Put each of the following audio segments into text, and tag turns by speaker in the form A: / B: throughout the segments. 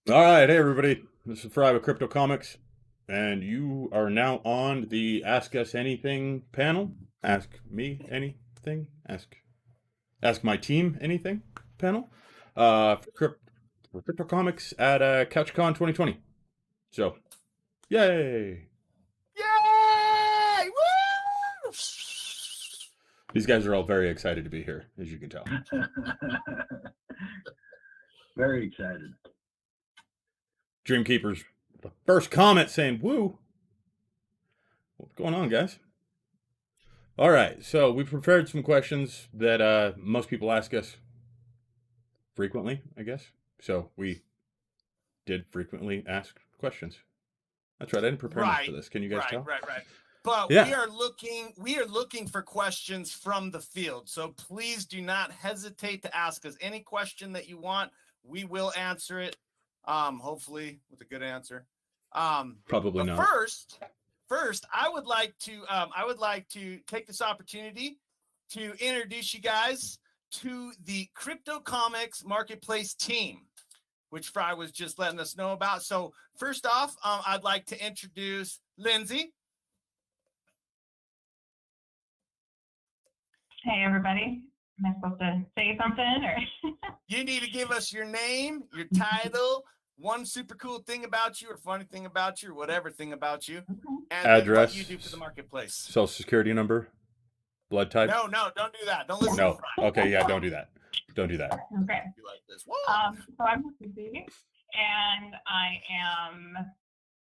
A: All right, hey everybody. This is Fry with CryptoComics, and you are now on the Ask Us Anything panel. Ask me anything. Ask my team anything panel. For CryptoComics at CouchCon 2020. So, yay!
B: Yay! Woo!
A: These guys are all very excited to be here, as you can tell.
C: Very excited.
A: Dreamkeepers, the first comment saying "woo." What's going on, guys? All right, so we prepared some questions that most people ask us frequently, I guess. So we did frequently ask questions. That's right. I didn't prepare much for this. Can you guys tell?
B: Right. But
A: Yeah.
B: we are looking for questions from the field. So please do not hesitate to ask us any question that you want. We will answer it. Hopefully with a good answer.
A: Probably not.
B: First, I would like to take this opportunity to introduce you guys to the CryptoComics Marketplace team, which Fry was just letting us know about. So first off, I'd like to introduce Lindsay.
D: Hey, everybody. Am I supposed to say something? Or
B: You need to give us your name, your title, one super cool thing about you or funny thing about you or whatever thing about you, and
A: address,
B: what you do for the marketplace.
A: social security number, blood type.
B: No, don't do that. Don't listen.
A: No.
B: To Fry.
A: Okay, yeah, don't do that. Don't do that.
D: Okay.
B: You like this.
D: So I'm Lucy, and I am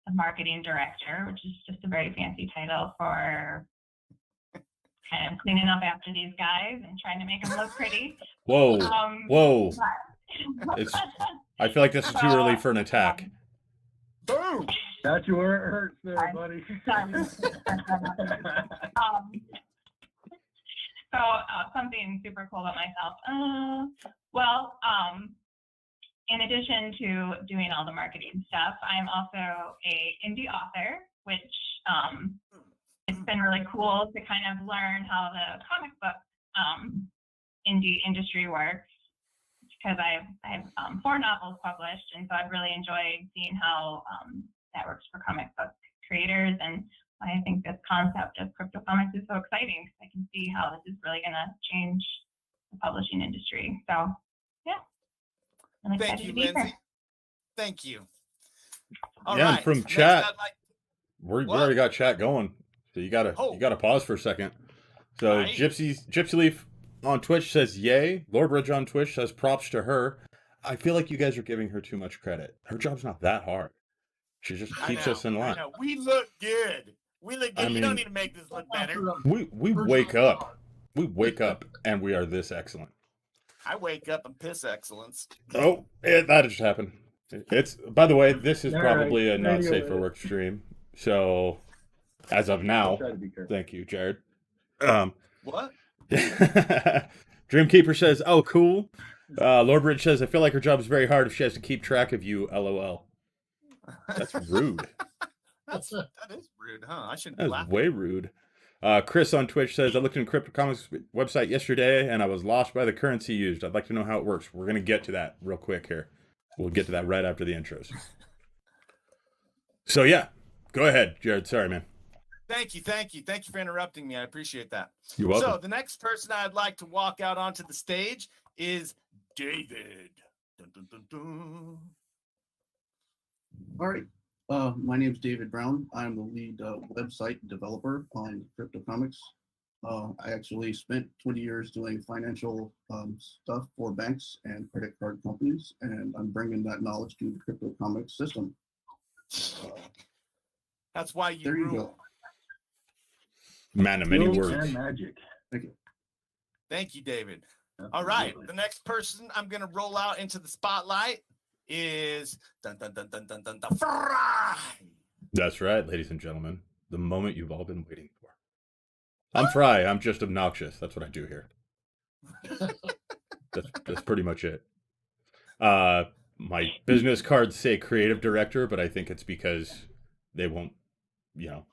D: the marketing director, which is just a very fancy title for kind of cleaning up after these guys and trying to make them look pretty.
A: Whoa. Whoa.
D: But,
A: I feel like this is too early for an attack.
B: Boom.
C: That's where it hurts there, buddy.
D: Something super cool about myself. In addition to doing all the marketing stuff, I'm also a indie author, which it's been really cool to kind of learn how the comic book indie industry works, because I have 4 novels published, and so I've really enjoyed seeing how that works for comic book creators, and I think this concept of CryptoComics is so exciting because I can see how this is really going to change the publishing industry. So, yeah. I'm excited
B: Thank you,
D: to be
B: Lindsay.
D: here.
B: Thank you.
A: All right. And from chat, we already got chat going, so you gotta pause for a second. So right. Gypsy Leaf on Twitch says yay. Lordbridge on Twitch says props to her. I feel like you guys are giving her too much credit. Her job's not that hard. She just keeps us in line.
B: I know. We look good. I mean, you don't need to make this look better.
A: We wake up. We wake up and we are this excellent.
B: I wake up and piss excellence.
A: Oh, that just happened. It's, by the way, this is probably a not safe for work stream. So, as of now, thank you, Jared.
B: What?
A: Dreamkeeper says, "Oh, cool." Lordbridge says, "I feel like her job is very hard if she has to keep track of you." LOL. That's rude.
B: That is rude, huh? I shouldn't.
A: That's way rude. Chris on Twitch says, "I looked in CryptoComics website yesterday and I was lost by the currency used. I'd like to know how it works." We're gonna get to that real quick here. We'll get to that right after the intros. So yeah, go ahead, Jared. Sorry, man.
B: Thank you for interrupting me. I appreciate that.
A: You're welcome.
B: So the next person I'd like to walk out onto the stage is David. Dun, dun, dun, dun.
E: All right. My name is David Brown. I'm the lead website developer on CryptoComics. I actually spent 20 years doing financial stuff for banks and credit card companies, and I'm bringing that knowledge to the CryptoComics system.
B: That's why you
E: there you
B: rule.
E: go.
A: Man of many words.
C: And magic.
E: Thank you.
B: Thank you, David. All right. The next person I'm going to roll out into the spotlight is Fry.
A: That's right, ladies and gentlemen. The moment you've all been waiting for. I'm Fry. I'm just obnoxious. That's what I do here. That's pretty much it. My business cards say creative director, but I think it's because they won't,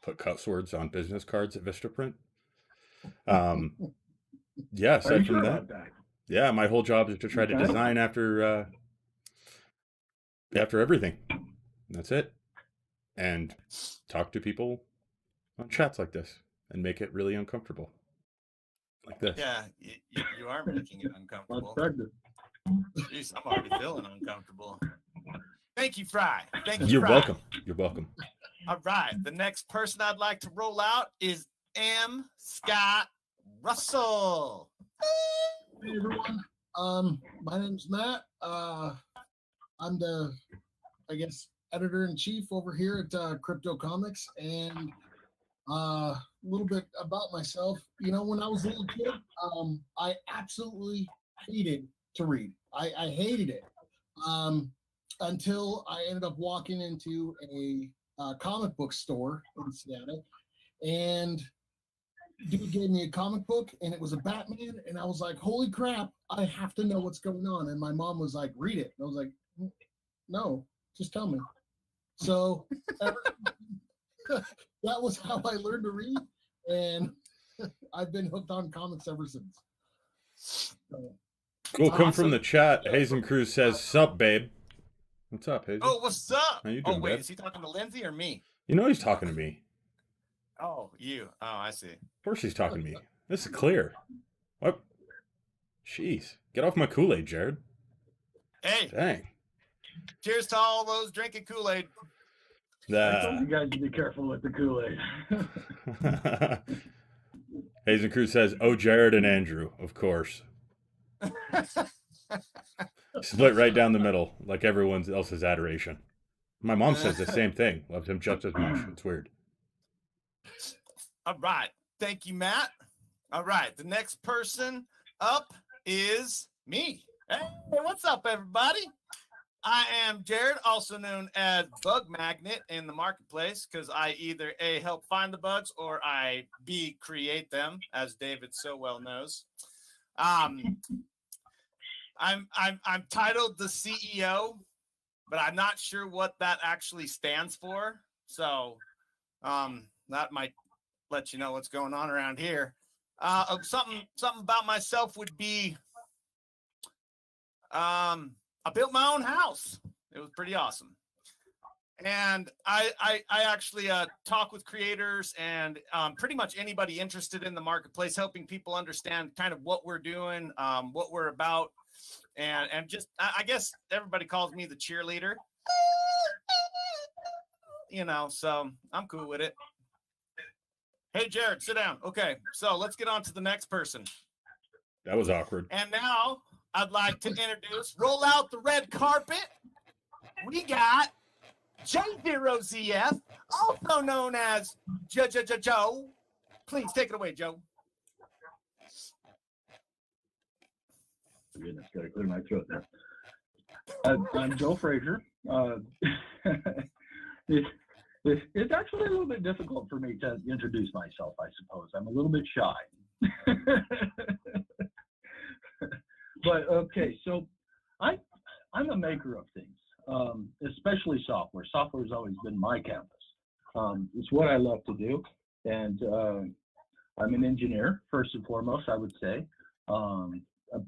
A: put cuss words on business cards at Vistaprint. Yeah, aside from that, yeah, my whole job is to try to design after after everything. That's it. And talk to people on chats like this and make it really uncomfortable. Like this.
B: Yeah, you are making it
C: Let's
B: uncomfortable.
C: practice.
B: Jeez, I'm already feeling uncomfortable. Thank you, Fry. Thank you,
A: You're
B: Fry.
A: welcome. You're welcome.
B: All right. The next person I'd like to roll out is M. Scott Russell.
F: Hey everyone, my name's Matt. I'm the, I guess, editor-in-chief over here at CryptoComics, and a little bit about myself. You know, when I was a little kid, I absolutely hated to read. I hated it until I ended up walking into a comic book store in Seattle, and dude gave me a comic book, and it was a Batman, and I was like, holy crap, I have to know what's going on. And my mom was like, read it. And I was like, no, just tell me. So that was how I learned to read, and I've been hooked on comics ever since. So,
A: Cool. Come from
B: Awesome.
A: the chat. Hazen Cruz says, "Sup, babe." What's up, Hazen?
B: Oh, what's up?
A: How you
B: Oh,
A: doing,
B: wait,
A: babe?
B: is he talking to Lindsay or me?
A: You know he's talking to me.
B: Oh, you. Oh, I see.
A: Of course he's talking to me. This is clear. What? Jeez. Get off my Kool-Aid, Jared.
B: Hey,
A: Dang.
B: cheers to all those drinking Kool-Aid.
C: I told you guys to be careful with the Kool-Aid.
A: Hazen Cruz says, "Oh, Jared and Andrew, of course." Split right down the middle, like everyone else's adoration. My mom says the same thing. Loves him just as much. It's weird.
B: All right. Thank you, Matt. All right. The next person up is me. Hey, what's up, everybody? I am Jared, also known as Bug Magnet in the marketplace, because I either A, help find the bugs, or I B, create them, as David so well knows. I'm titled the CEO, but I'm not sure what that actually stands for. So that might let you know what's going on around here. Something about myself would be I built my own house. It was pretty awesome. And I actually talk with creators and pretty much anybody interested in the marketplace, helping people understand kind of what we're doing, what we're about. And just, I guess everybody calls me the cheerleader, you know, so I'm cool with it. Hey, Jared, sit down. Okay, so let's get on to the next person.
A: That was awkward.
B: And now I'd like to introduce, roll out the red carpet. We got J0ZF, also known as Joe. Please take it away, Joe.
C: Goodness, gotta clear my throat there. I'm Joe Frazier. It's actually a little bit difficult for me to introduce myself, I suppose. I'm a little bit shy. But okay, so I'm a maker of things, especially software. Software has always been my campus. It's what I love to do, and I'm an engineer first and foremost, I would say. A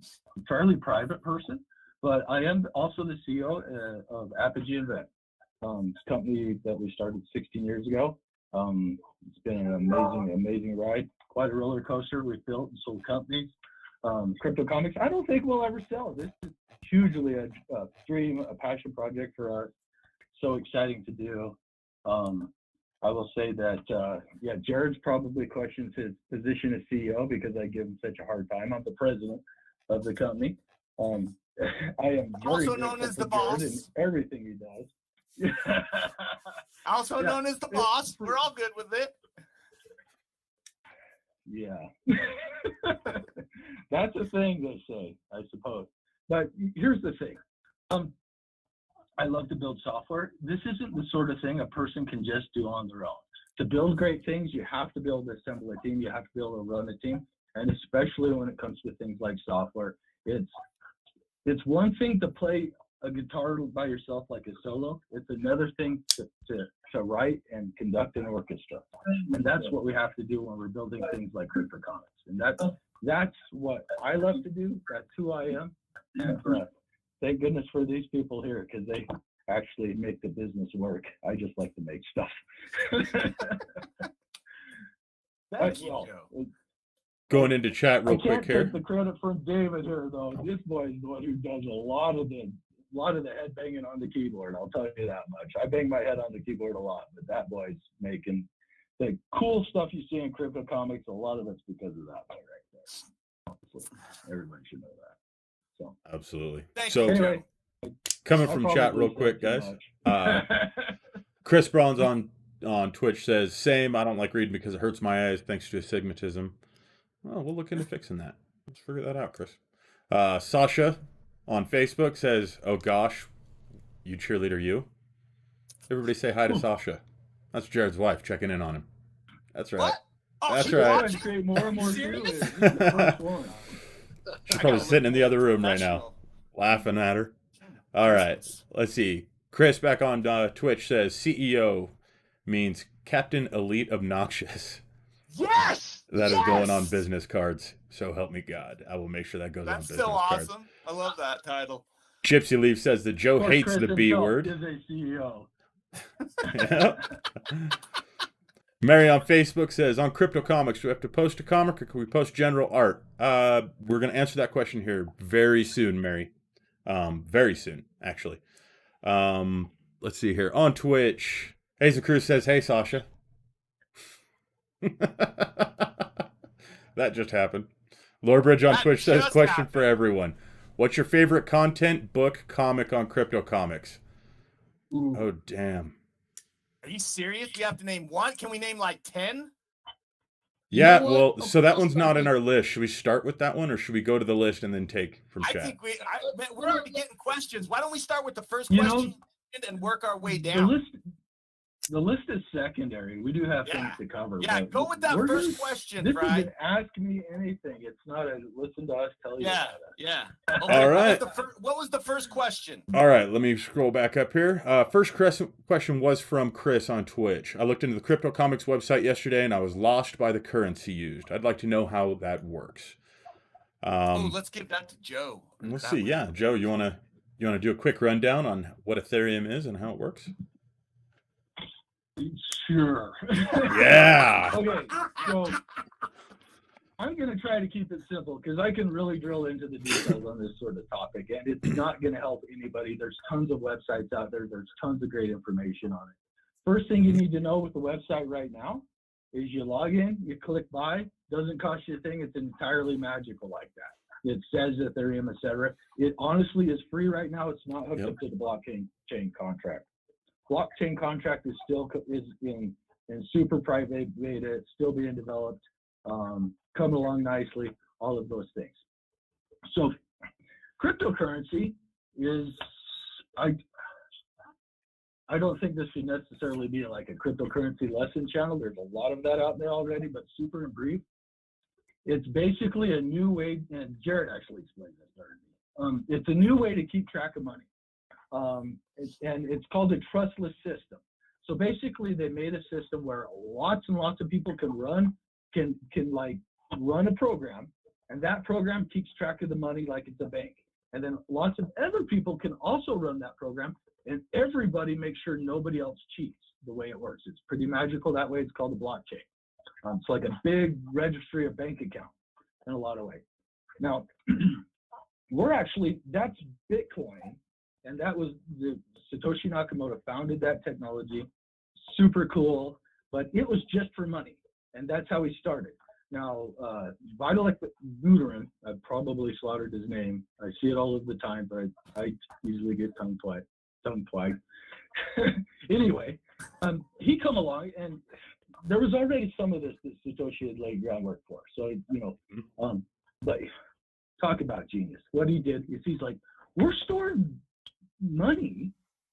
C: fairly private person, but I am also the CEO of Apogee Event. It's a company that we started 16 years ago. It's been an amazing ride. Quite a roller coaster. We've built and sold companies. CryptoComics, I don't think we'll ever sell. This is hugely a dream, a passion project for us. So exciting to do. I will say that, yeah, Jared's probably questions his position as CEO because I give him such a hard time. I'm the president of the company. I am very
B: Also known as the
C: grateful for Jared
B: boss.
C: and everything he does.
B: Also
C: Yeah.
B: known as the boss. We're all good with it.
C: Yeah. That's a thing they say, I suppose. But here's the thing. I love to build software. This isn't the sort of thing a person can just do on their own. To build great things, you have to be able to assemble a team. You have to be able to run a team. And especially when it comes to things like software, it's one thing to play a guitar by yourself like a solo. It's another thing to write and conduct an orchestra. And that's what we have to do when we're building things like CryptoComics. And that's what I love to do. That's who I am. And thank goodness for these people here, because actually make the business work. I just like to make stuff.
B: Thank you,
C: Well,
B: Joe.
A: Going into chat real
C: I can't
A: quick here.
C: take the credit from David here, though. This boy is the one who does a lot of the head banging on the keyboard. I'll tell you that much. I bang my head on the keyboard a lot, but that boy's making the cool stuff you see in CryptoComics. A lot of it's because of that boy right there. Honestly, everybody should know that. So
A: Absolutely.
B: Thank
A: So
B: you,
C: anyway,
A: coming
C: I
A: from chat
C: probably
A: real
C: said
A: quick,
C: too
A: guys.
C: much.
A: Chris Braun's on Twitch says, same, I don't like reading because it hurts my eyes thanks to astigmatism. Well, we'll look into fixing that. Let's figure that out, Chris. Sasha on Facebook says, oh gosh, you cheerleader you. Everybody say hi to Sasha. That's Jared's wife checking in on him. That's right.
B: What? Oh,
A: That's
B: she's
A: right.
C: Trying
B: watching?
C: to create more and more
B: Serious?
C: cheerleaders. He's the first one.
A: She's
B: I
A: probably
B: gotta
A: sitting in the
B: look
A: other room right now,
B: professional.
A: laughing at her. All right, let's see. Chris back on Twitch says CEO means Captain Elite Obnoxious.
B: Yes!
A: That is going on
B: Yes!
A: business cards. So help me God. I will make sure that goes on
B: That's
A: business
B: still
A: cards.
B: awesome. I love that title.
A: Gypsy Leaf says that Joe
C: Or
A: hates
C: Chris
A: the B
C: himself
A: word.
C: is a CEO.
A: Yep. Mary on Facebook says, on CryptoComics, do we have to post a comic or can we post general art? We're going to answer that question here very soon, Mary. Very soon, actually. Let's see here. On Twitch, Hazel Cruz says, hey, Sasha. That just happened. Lorebridge on
B: That
A: Twitch says,
B: just
A: question
B: happened.
A: for everyone. What's your favorite content, book, comic on CryptoComics?
C: Ooh.
A: Oh, damn.
B: Are you serious? We have to name one? Can we name like 10?
A: Yeah,
F: know what?
A: well, so that
F: I'll
A: one's
F: start
A: not in
F: with-
A: our list. Should we start with that one, or should we go to the list and then take from
B: I
A: chat?
B: think man, we're already getting questions. Why don't we start with the first
C: You know,
B: question and work our way
C: The
B: down?
C: the list is secondary. We do have
B: Yeah.
C: things to cover.
B: Yeah,
C: but
B: go with that
C: we're
B: first
C: just-
B: question,
C: This
B: Fry.
C: is an ask me anything. It's not a listen to us tell you.
B: Yeah,
C: about it.
B: yeah.
A: All right.
B: What was the first question?
A: All right, let me scroll back up here. First question was from Chris on Twitch. I looked into the CryptoComics website yesterday, and I was lost by the currency used. I'd like to know how that works.
B: Let's give that to Joe.
A: Let's
B: That
A: see.
B: way.
A: Yeah, Joe, you wanna do a quick rundown on what Ethereum is and how it works?
C: Sure.
A: Yeah.
C: Okay, so I'm going to try to keep it simple because I can really drill into the details on this sort of topic, and it's not going to help anybody. There's tons of websites out there. There's tons of great information on it. First thing you need to know with the website right now is you log in, you click buy, doesn't cost you a thing. It's entirely magical like that. It says Ethereum, etc. It honestly is free right now. It's not hooked
A: Yep.
C: up to the blockchain contract. Blockchain contract is still in super private beta. It's still being developed, coming along nicely. All of those things. So, cryptocurrency is I don't think this should necessarily be like a cryptocurrency lesson channel. There's a lot of that out there already, but super in brief. It's basically a new way, and Jared actually explained this better than me. It's a new way to keep track of money. It's called a trustless system. So basically, they made a system where lots and lots of people can run a program, and that program keeps track of the money like it's a bank. And then lots of other people can also run that program, and everybody makes sure nobody else cheats the way it works. It's pretty magical that way. It's called a blockchain. It's like a big registry of bank account in a lot of ways. Now, that's Bitcoin. And that was Satoshi Nakamoto founded that technology. Super cool, but it was just for money. And that's how he started. Now, Vitalik Buterin, I probably slaughtered his name. I see it all of the time, but I usually get tongue-tied. Anyway, he come along, and there was already some of this that Satoshi had laid groundwork for. So, but talk about genius. What he did is he's like, we're storing money,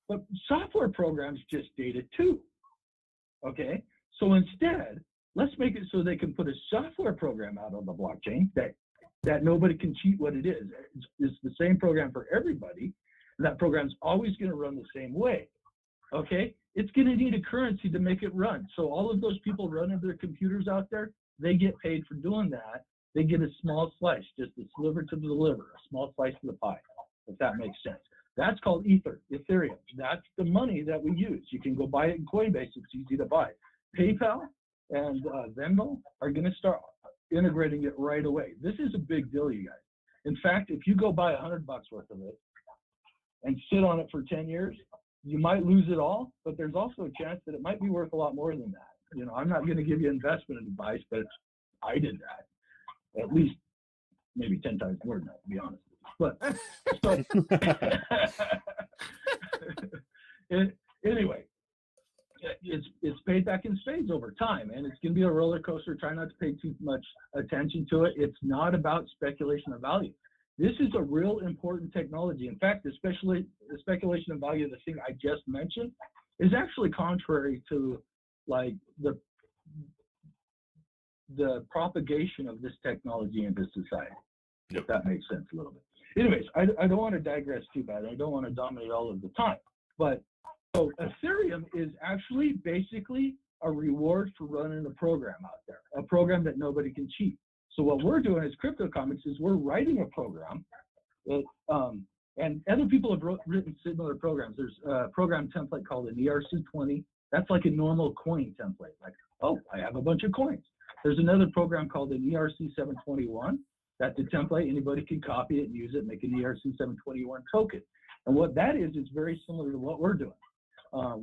C: but software programs just data too. Okay, so instead, let's make it so they can put a software program out on the blockchain that nobody can cheat what it is. It's the same program for everybody, and that program's always going to run the same way. Okay, it's going to need a currency to make it run. So all of those people running their computers out there, they get paid for doing that. They get a small slice, just a sliver to the liver, a small slice of the pie, if that makes sense. That's called Ether, Ethereum. That's the money that we use. You can go buy it in Coinbase. It's easy to buy. PayPal and Venmo are going to start integrating it right away. This is a big deal, you guys. In fact, if you go buy $100 worth of it and sit on it for 10 years, you might lose it all, but there's also a chance that it might be worth a lot more than that. You know, I'm not going to give you investment advice, but I did that. At least maybe 10 times more than that, to be honest. But so, anyway, it's paid back in spades over time, and it's going to be a roller coaster. Try not to pay too much attention to it. It's not about speculation of value. This is a real important technology. In fact, the speculation of value, the thing I just mentioned, is actually contrary to like the propagation of this technology into society.
A: Yep.
C: If that makes sense a little bit. Anyways, I don't want to digress too bad. I don't want to dominate all of the time. But so Ethereum is actually basically a reward for running a program out there, a program that nobody can cheat. So what we're doing as CryptoComics is we're writing a program that, and other people have written similar programs. There's a program template called an ERC20. That's like a normal coin template. Like, oh, I have a bunch of coins. There's another program called an ERC721. That's a template. Anybody can copy it and use it, make an ERC721 token. And what that is very similar to what we're doing.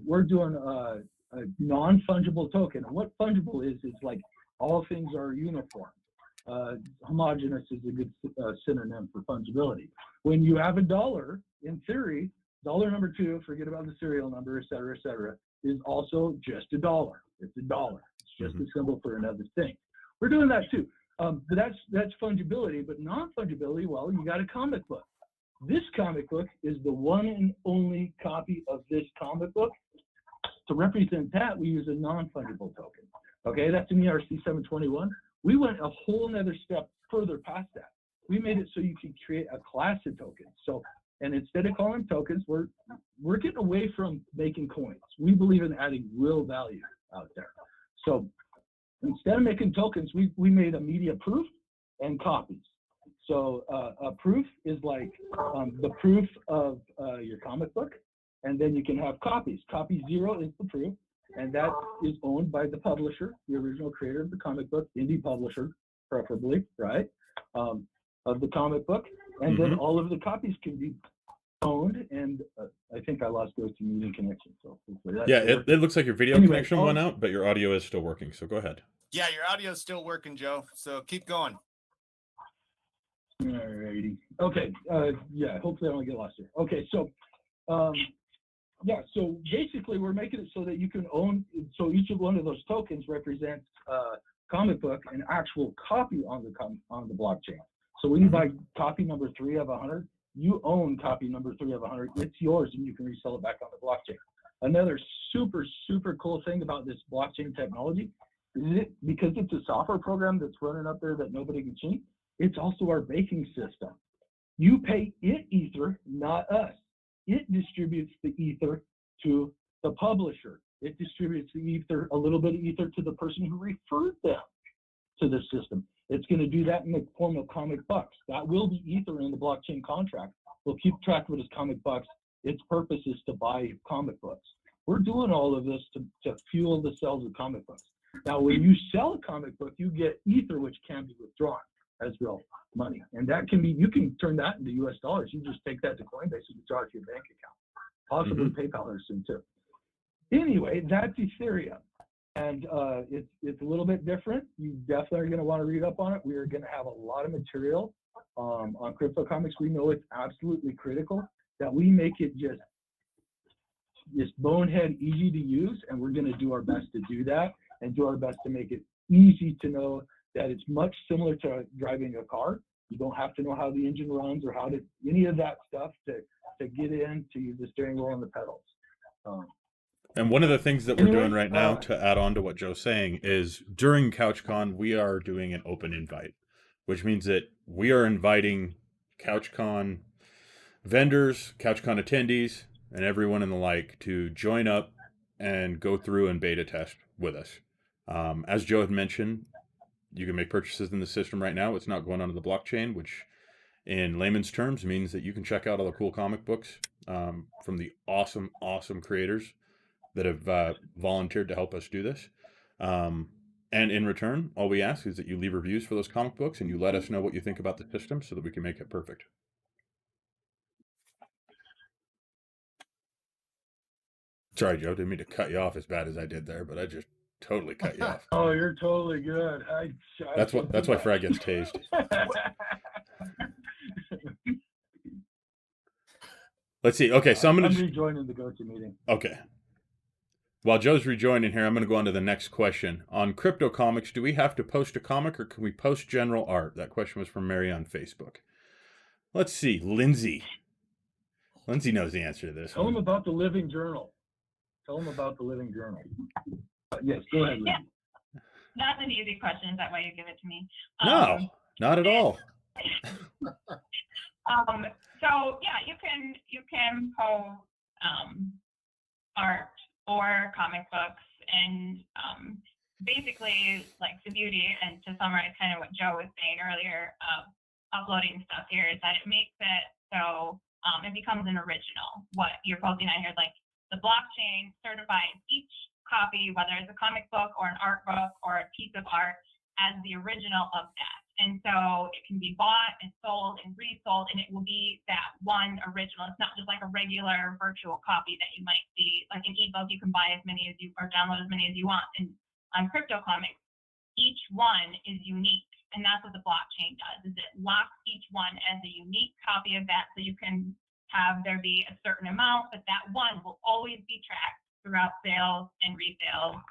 C: We're doing a non-fungible token. And what fungible is like all things are uniform. Homogeneous is a good synonym for fungibility. When you have a dollar, in theory, dollar number 2, forget about the serial number, et cetera, is also just a dollar. It's a dollar. It's just a symbol for another thing. We're doing that too. But that's fungibility, but non-fungibility, well, you got a comic book. This comic book is the one and only copy of this comic book. To represent that, we use a non-fungible token. Okay, that's an ERC721. We went a whole nother step further past that. We made it so you can create a class of tokens. So, and instead of calling them tokens, we're getting away from making coins. We believe in adding real value out there. So instead of making tokens, we made a media proof and copies. So a proof is like the proof of your comic book, and then you can have copies. Copy 0 is the proof, and that is owned by the publisher, the original creator of the comic book, indie publisher, preferably, right, of the comic book. And then all of the copies can be owned, and I think I lost those to meeting connection. So
A: yeah, it looks like your video connection went out, but your audio is still working. So go ahead.
B: Yeah, your audio is still working, Joe. So keep going.
C: Alrighty. Okay. Yeah. Hopefully, I don't get lost here. Okay. So, yeah. So basically, we're making it so that you can own. So each of one of those tokens represents a comic book, an actual copy on the blockchain. So when you buy copy number 3 of 100, you own copy number 3 of 100. It's yours, and you can resell it back on the blockchain. Another super, super cool thing about this blockchain technology is because it's a software program that's running up there that nobody can cheat. It's also our banking system. You pay it Ether, not us. It distributes the Ether to the publisher. It distributes the Ether, a little bit of Ether, to the person who referred them to the system. It's going to do that in the form of comic bucks. That will be Ether in the blockchain contract. We'll keep track of it as comic bucks. Its purpose is to buy comic books. We're doing all of this to fuel the sales of comic books. Now, when you sell a comic book, you get Ether, which can be withdrawn as real money. And that can be, you can turn that into US dollars. You just take that to Coinbase and withdraw it to your bank account. Possibly PayPal or soon too. Anyway, that's Ethereum. And it's a little bit different. You definitely are going to want to read up on it. We are going to have a lot of material on CryptoComics. We know it's absolutely critical that we make it just bonehead easy to use, and we're going to do our best to do that and do our best to make it easy to know that it's much similar to driving a car. You don't have to know how the engine runs or how to any of that stuff to get in to use the steering wheel and the pedals.
A: And one of the things that we're doing right now to add on to what Joe's saying is during CouchCon, we are doing an open invite, which means that we are inviting CouchCon vendors, CouchCon attendees, and everyone in the like to join up and go through and beta test with us. As Joe had mentioned, you can make purchases in the system right now. It's not going onto the blockchain, which in layman's terms means that you can check out all the cool comic books from the awesome, awesome creators that have volunteered to help us do this. And in return, all we ask is that you leave reviews for those comic books and you let us know what you think about the system so that we can make it perfect. Sorry, Joe, didn't mean to cut you off as bad as I did there, but I just totally cut you off.
C: Oh, you're totally good.
A: That's why Fry gets tased. Let's see. Okay, so I'm
C: rejoining the go-to meeting.
A: Okay. While Joe's rejoining here, I'm going to go on to the next question. On CryptoComics, do we have to post a comic or can we post general art? That question was from Mary on Facebook. Let's see. Lindsay. Lindsay knows the answer to this.
C: Tell them about the Living Journal. Yes, go ahead, Lindsay.
D: Yeah. That's an easy question. Is that why you give it to me?
A: No, not at all.
D: So yeah, you can post art or comic books, and basically, like, the beauty, and to summarize kind of what Joe was saying earlier, of uploading stuff here, is that it makes it so it becomes an original. What you're posting on here, like the blockchain certifies each copy, whether it's a comic book or an art book or a piece of art, as the original of that. And so it can be bought and sold and resold, and it will be that one original. It's not just like a regular virtual copy that you might see, like an ebook. You can buy as many as you, or download as many as you want. And on CryptoComics, each one is unique, and that's what the blockchain does. Is it locks each one as a unique copy of that, so you can have there be a certain amount, but that one will always be tracked throughout sales and resales.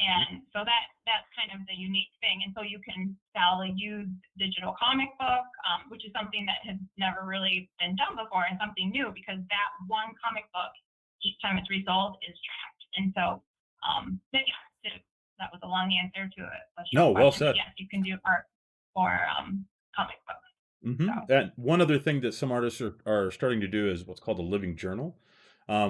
D: And so that's kind of the unique thing. And so you can sell a used digital comic book, which is something that has never really been done before, and something new, because that one comic book, each time it's resold, is tracked. And so, that was a long answer to it.
A: No, well said.
D: Yes, you can do art for comic books.
A: Mm-hmm. So. And one other thing that some artists are starting to do is what's called a living journal,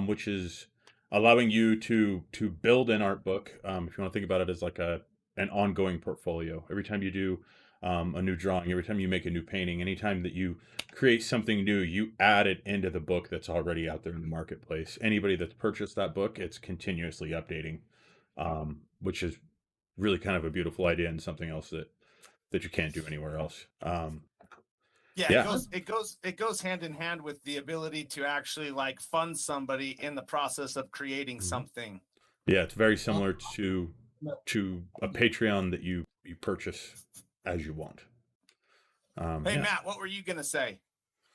A: which is allowing you to build an art book. If you want to think about it as like an ongoing portfolio. Every time you do a new drawing, every time you make a new painting, anytime that you create something new, you add it into the book that's already out there in the marketplace. Anybody that's purchased that book, it's continuously updating, which is really kind of a beautiful idea and something else that you can't do anywhere else.
B: Yeah, it goes hand in hand with the ability to actually like fund somebody in the process of creating something.
A: Yeah, it's very similar to a Patreon that you purchase as you want.
B: Hey, Matt, what were you gonna say?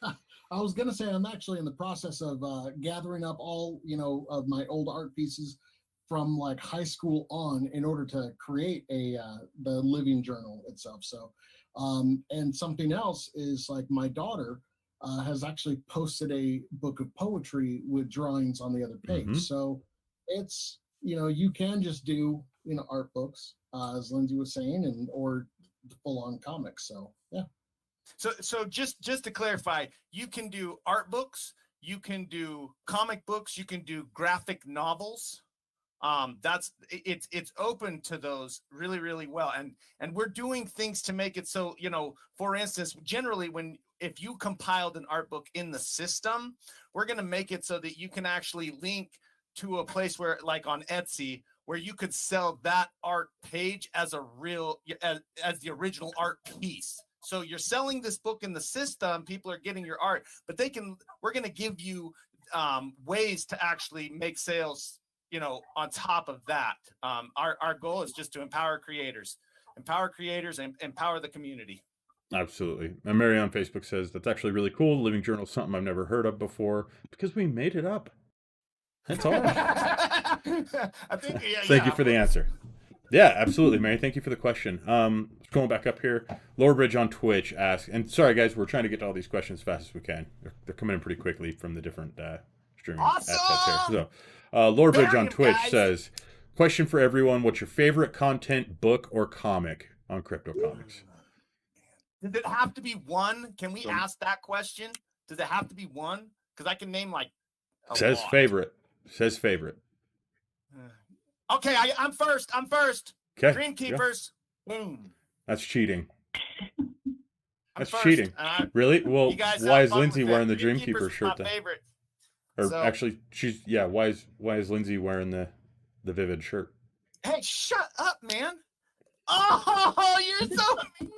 F: I was gonna say I'm actually in the process of gathering up all of my old art pieces from like high school on in order to create the living journal itself. So. And something else is like my daughter has actually posted a book of poetry with drawings on the other page. Mm-hmm. So it's, you can just do, art books, as Lindsay was saying, or full on comics. So, yeah.
B: So just to clarify, you can do art books, you can do comic books, you can do graphic novels. It's open to those really, really well. And we're doing things to make it so, for instance, generally if you compiled an art book in the system, we're going to make it so that you can actually link to a place where, like on Etsy, where you could sell that art page as as the original art piece. So you're selling this book in the system, people are getting your art, but we're going to give you ways to actually make sales on top of that. Our goal is just to empower creators and empower the community.
A: Absolutely. And Mary on Facebook says, that's actually really cool. Living Journal is something I've never heard of before because we made it up. That's all.
B: I think,
A: Thank you for the answer. Yeah, absolutely, Mary. Thank you for the question. Going back up here, Lower Bridge on Twitch asks, and sorry guys, we're trying to get to all these questions as fast as we can. They're coming in pretty quickly from the different streaming assets here. So, Lower Bridge on Twitch says, question for everyone: what's your favorite content, book or comic on CryptoComics?
B: Does it have to be one? Can we ask that question? Does it have to be one? Because I can name like
A: says lot. Favorite. Says favorite.
B: Okay, I'm first. Okay. Dreamkeepers. Yeah. Boom.
A: That's cheating. That's cheating. Really? Well, why is Lindsay wearing the Dreamkeeper shirt then?
B: Favorite.
A: Or
B: So-
A: actually, why is Lindsay wearing the Vivid shirt?
B: Hey, shut up, man. Oh, you're so mean.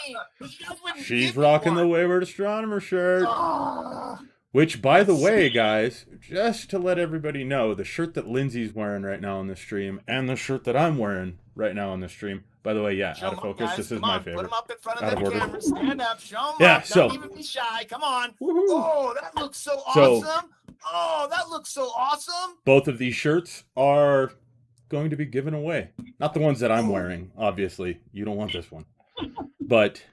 B: You guys wouldn't
A: She's
B: give me
A: rocking the
B: one.
A: Wayward Astronomer shirt.
B: Ah.
A: Which, by the way, guys, just to let everybody know, the shirt that Lindsay's wearing right now on the stream and the shirt that I'm wearing right now on the stream, by the way,
B: Show
A: out of
B: 'em
A: focus,
B: guys.
A: this is
B: Come
A: my
B: on,
A: favorite.
B: Put them up in front of
A: Out
B: that
A: of order.
B: camera. Stand up. Show them
A: Yeah,
B: up.
A: so-
B: Don't even be shy. Come on.
A: Woohoo.
B: Oh, that looks so
A: So-
B: awesome. Oh, that looks so awesome.
A: Both of these shirts are going to be given away. Not the ones that I'm wearing, obviously. You don't want this one. But,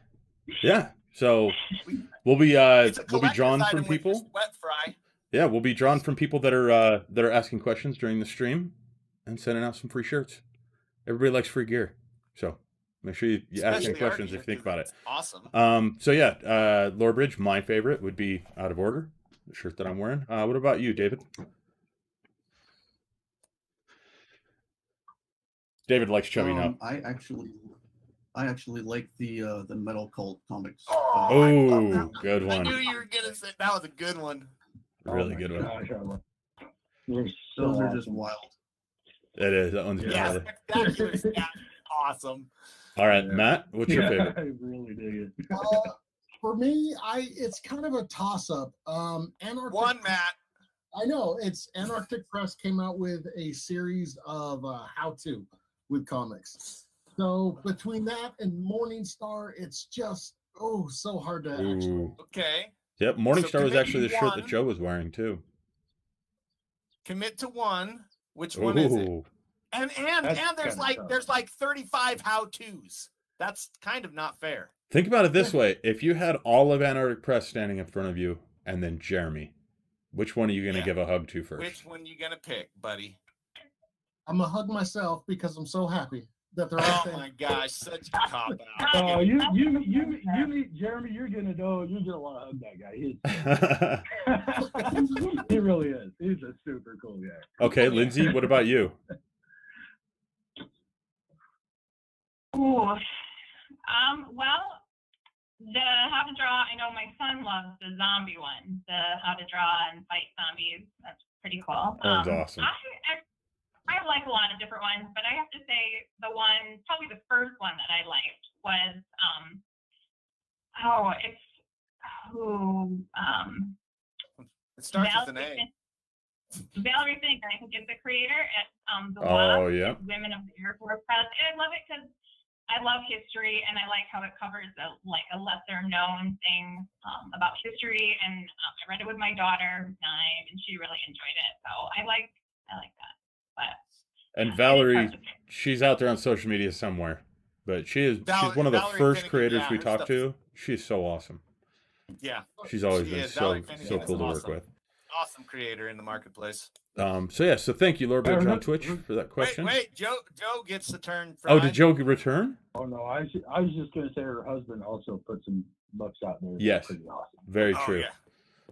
A: yeah. So, we'll be
B: It's a
A: drawn
B: collector's
A: from
B: item with your
A: people.
B: Wet fry.
A: Yeah, we'll be drawn from people that are asking questions during the stream and sending out some free shirts. Everybody likes free gear, so make sure you ask any
B: Especially our
A: questions
B: gear,
A: if you think
B: 'cause
A: about
B: it's
A: it.
B: Awesome.
A: So yeah, Lore Bridge, my favorite would be Out of Order, the shirt that I'm wearing. What about you, David? David likes chubby up.
E: I actually like the Metal Cult comics.
B: Oh, I love that
A: Oh,
B: one.
A: good
B: I knew
A: one.
B: you were gonna say that was a good one.
A: Really
C: Oh my
A: good one.
C: gosh, I love- They're so
E: Those are just
C: awesome.
E: wild.
A: It is. That one's
B: Yes,
A: good.
B: that's awesome.
A: All right,
C: Yeah.
A: Matt, what's your
C: Yeah,
A: favorite?
C: I really dig it.
F: For me, it's kind of a toss-up. Antarctic.
B: One, Matt.
F: I know it's Antarctic Press came out with a series of how-to with comics. So between that and Morningstar, it's just so hard to actually.
A: Ooh.
B: Okay.
A: Yep, Morningstar was
B: commit
A: actually the
B: to
A: shirt that
B: one.
A: Joe was wearing too.
B: Commit to one. Which one is it?
A: Ooh.
B: And
C: That's
B: there's
C: kinda
B: like
C: tough.
B: 35 how-tos. That's kind of not fair.
A: Think about it this way: if you had all of Antarctic Press standing in front of you, and then Jeremy, which one are you going to
B: Yeah.
A: give a hug to first?
B: Which one you gonna pick, buddy?
F: I'm gonna hug myself because I'm so happy that they're all
B: Oh my gosh, such a cop out.
C: Oh, you meet Jeremy, you're gonna know. You're gonna want to hug that guy. He really is. He's a super cool guy.
A: Okay, Lindsay, what about you?
D: Ooh. Well, the how to draw, I know my son loves the zombie one, the how to draw and fight zombies. That's pretty cool.
A: That one's awesome.
D: I like a lot of different ones, but I have to say the one, probably the first one that I liked was,
B: It starts with an A.
D: Valerie Fink, I think, is the creator at the
A: Oh,
D: WASP,
A: yeah.
D: Women of the Air Force Press. And I love it because I love history, and I like how it covers a lesser known thing about history. And I read it with my daughter, 9, and she really enjoyed it. So I like that. But
A: And Valerie, she's out there on social media somewhere, but she's one of the
B: Valerie
A: first
B: Finnegan,
A: creators
B: yeah,
A: we
B: her
A: talked
B: stuff is-
A: to. She's so awesome.
B: Yeah,
A: She's always
B: She
A: been
B: is. Valerie
A: so
B: Finnegan is
A: cool to work
B: awesome.
A: with.
B: awesome creator in the marketplace.
A: So thank you, Lord Bridge on Twitch for that question.
B: Wait, Joe gets the turn.
A: Oh, did Joe return?
C: Oh no, I was just gonna say her husband also put some books out there. that are
A: Yes.
C: pretty awesome.
A: Very
B: Oh,
A: true.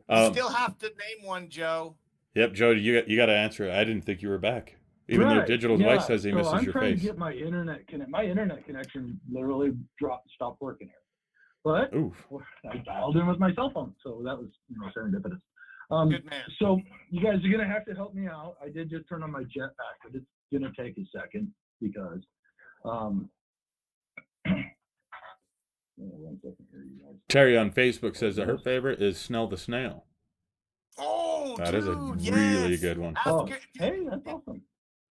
B: yeah. You still have to name one, Joe.
A: Yep, Joe, you got to answer it. I didn't think you were back. Even though
C: Right,
A: digital device
C: yeah.
A: says he
C: So
A: misses
C: I'm
A: your
C: trying
A: face.
C: to get my internet connection literally stopped working here. But
A: Oof.
C: I dialed in with my cell phone, so that was serendipitous.
B: Good man.
C: So you guys are gonna have to help me out. I did just turn on my jetpack, but it's gonna take a second because one second here, you guys.
A: Terry on Facebook says that her favorite is Snell the Snail.
B: Oh,
A: That
B: dude,
A: is a
B: yes.
A: really good one.
C: Oh,
B: After-
C: hey, that's awesome.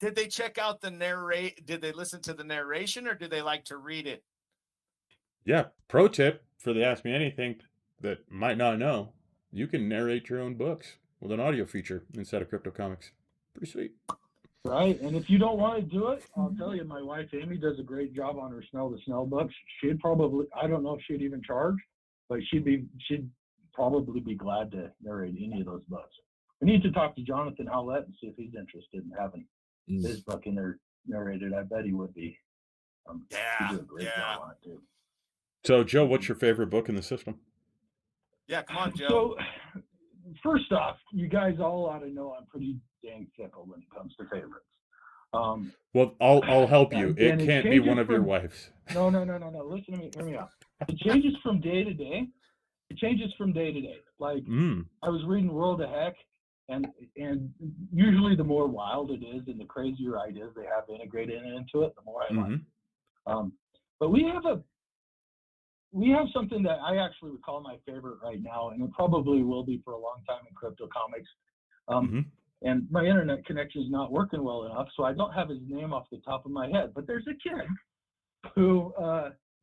B: Did they check out the narrate? Did they listen to the narration, or do they like to read it?
A: Yeah, pro tip for the Ask Me Anything that might not know, you can narrate your own books with an audio feature inside of CryptoComics. Pretty sweet.
C: Right, and if you don't want to do it, I'll tell you, my wife Amy does a great job on her Snell the Snell books. She'd probably, I don't know if she'd even charge, but she'd probably be glad to narrate any of those books. We need to talk to Jonathan Howlett and see if he's interested in having his book in there narrated. I bet he would be. He did a great job on it too.
A: So, Joe, what's your favorite book in the system?
B: Yeah, come on, Joe.
C: So, first off, you guys all ought to know I'm pretty dang fickle when it comes to favorites.
A: Well, I'll help you.
C: And
A: It
C: it
A: can't be
C: changes
A: one of your
C: from-
A: wives.
C: No. Listen to me. Hear me out. It changes from day to day. Like, I was reading World of Heck, and usually the more wild it is and the crazier ideas they have integrated into it, the more I like. But we have something that I actually would call my favorite right now, and it probably will be for a long time in CryptoComics. And my internet connection is not working well enough, so I don't have his name off the top of my head. But there's a kid who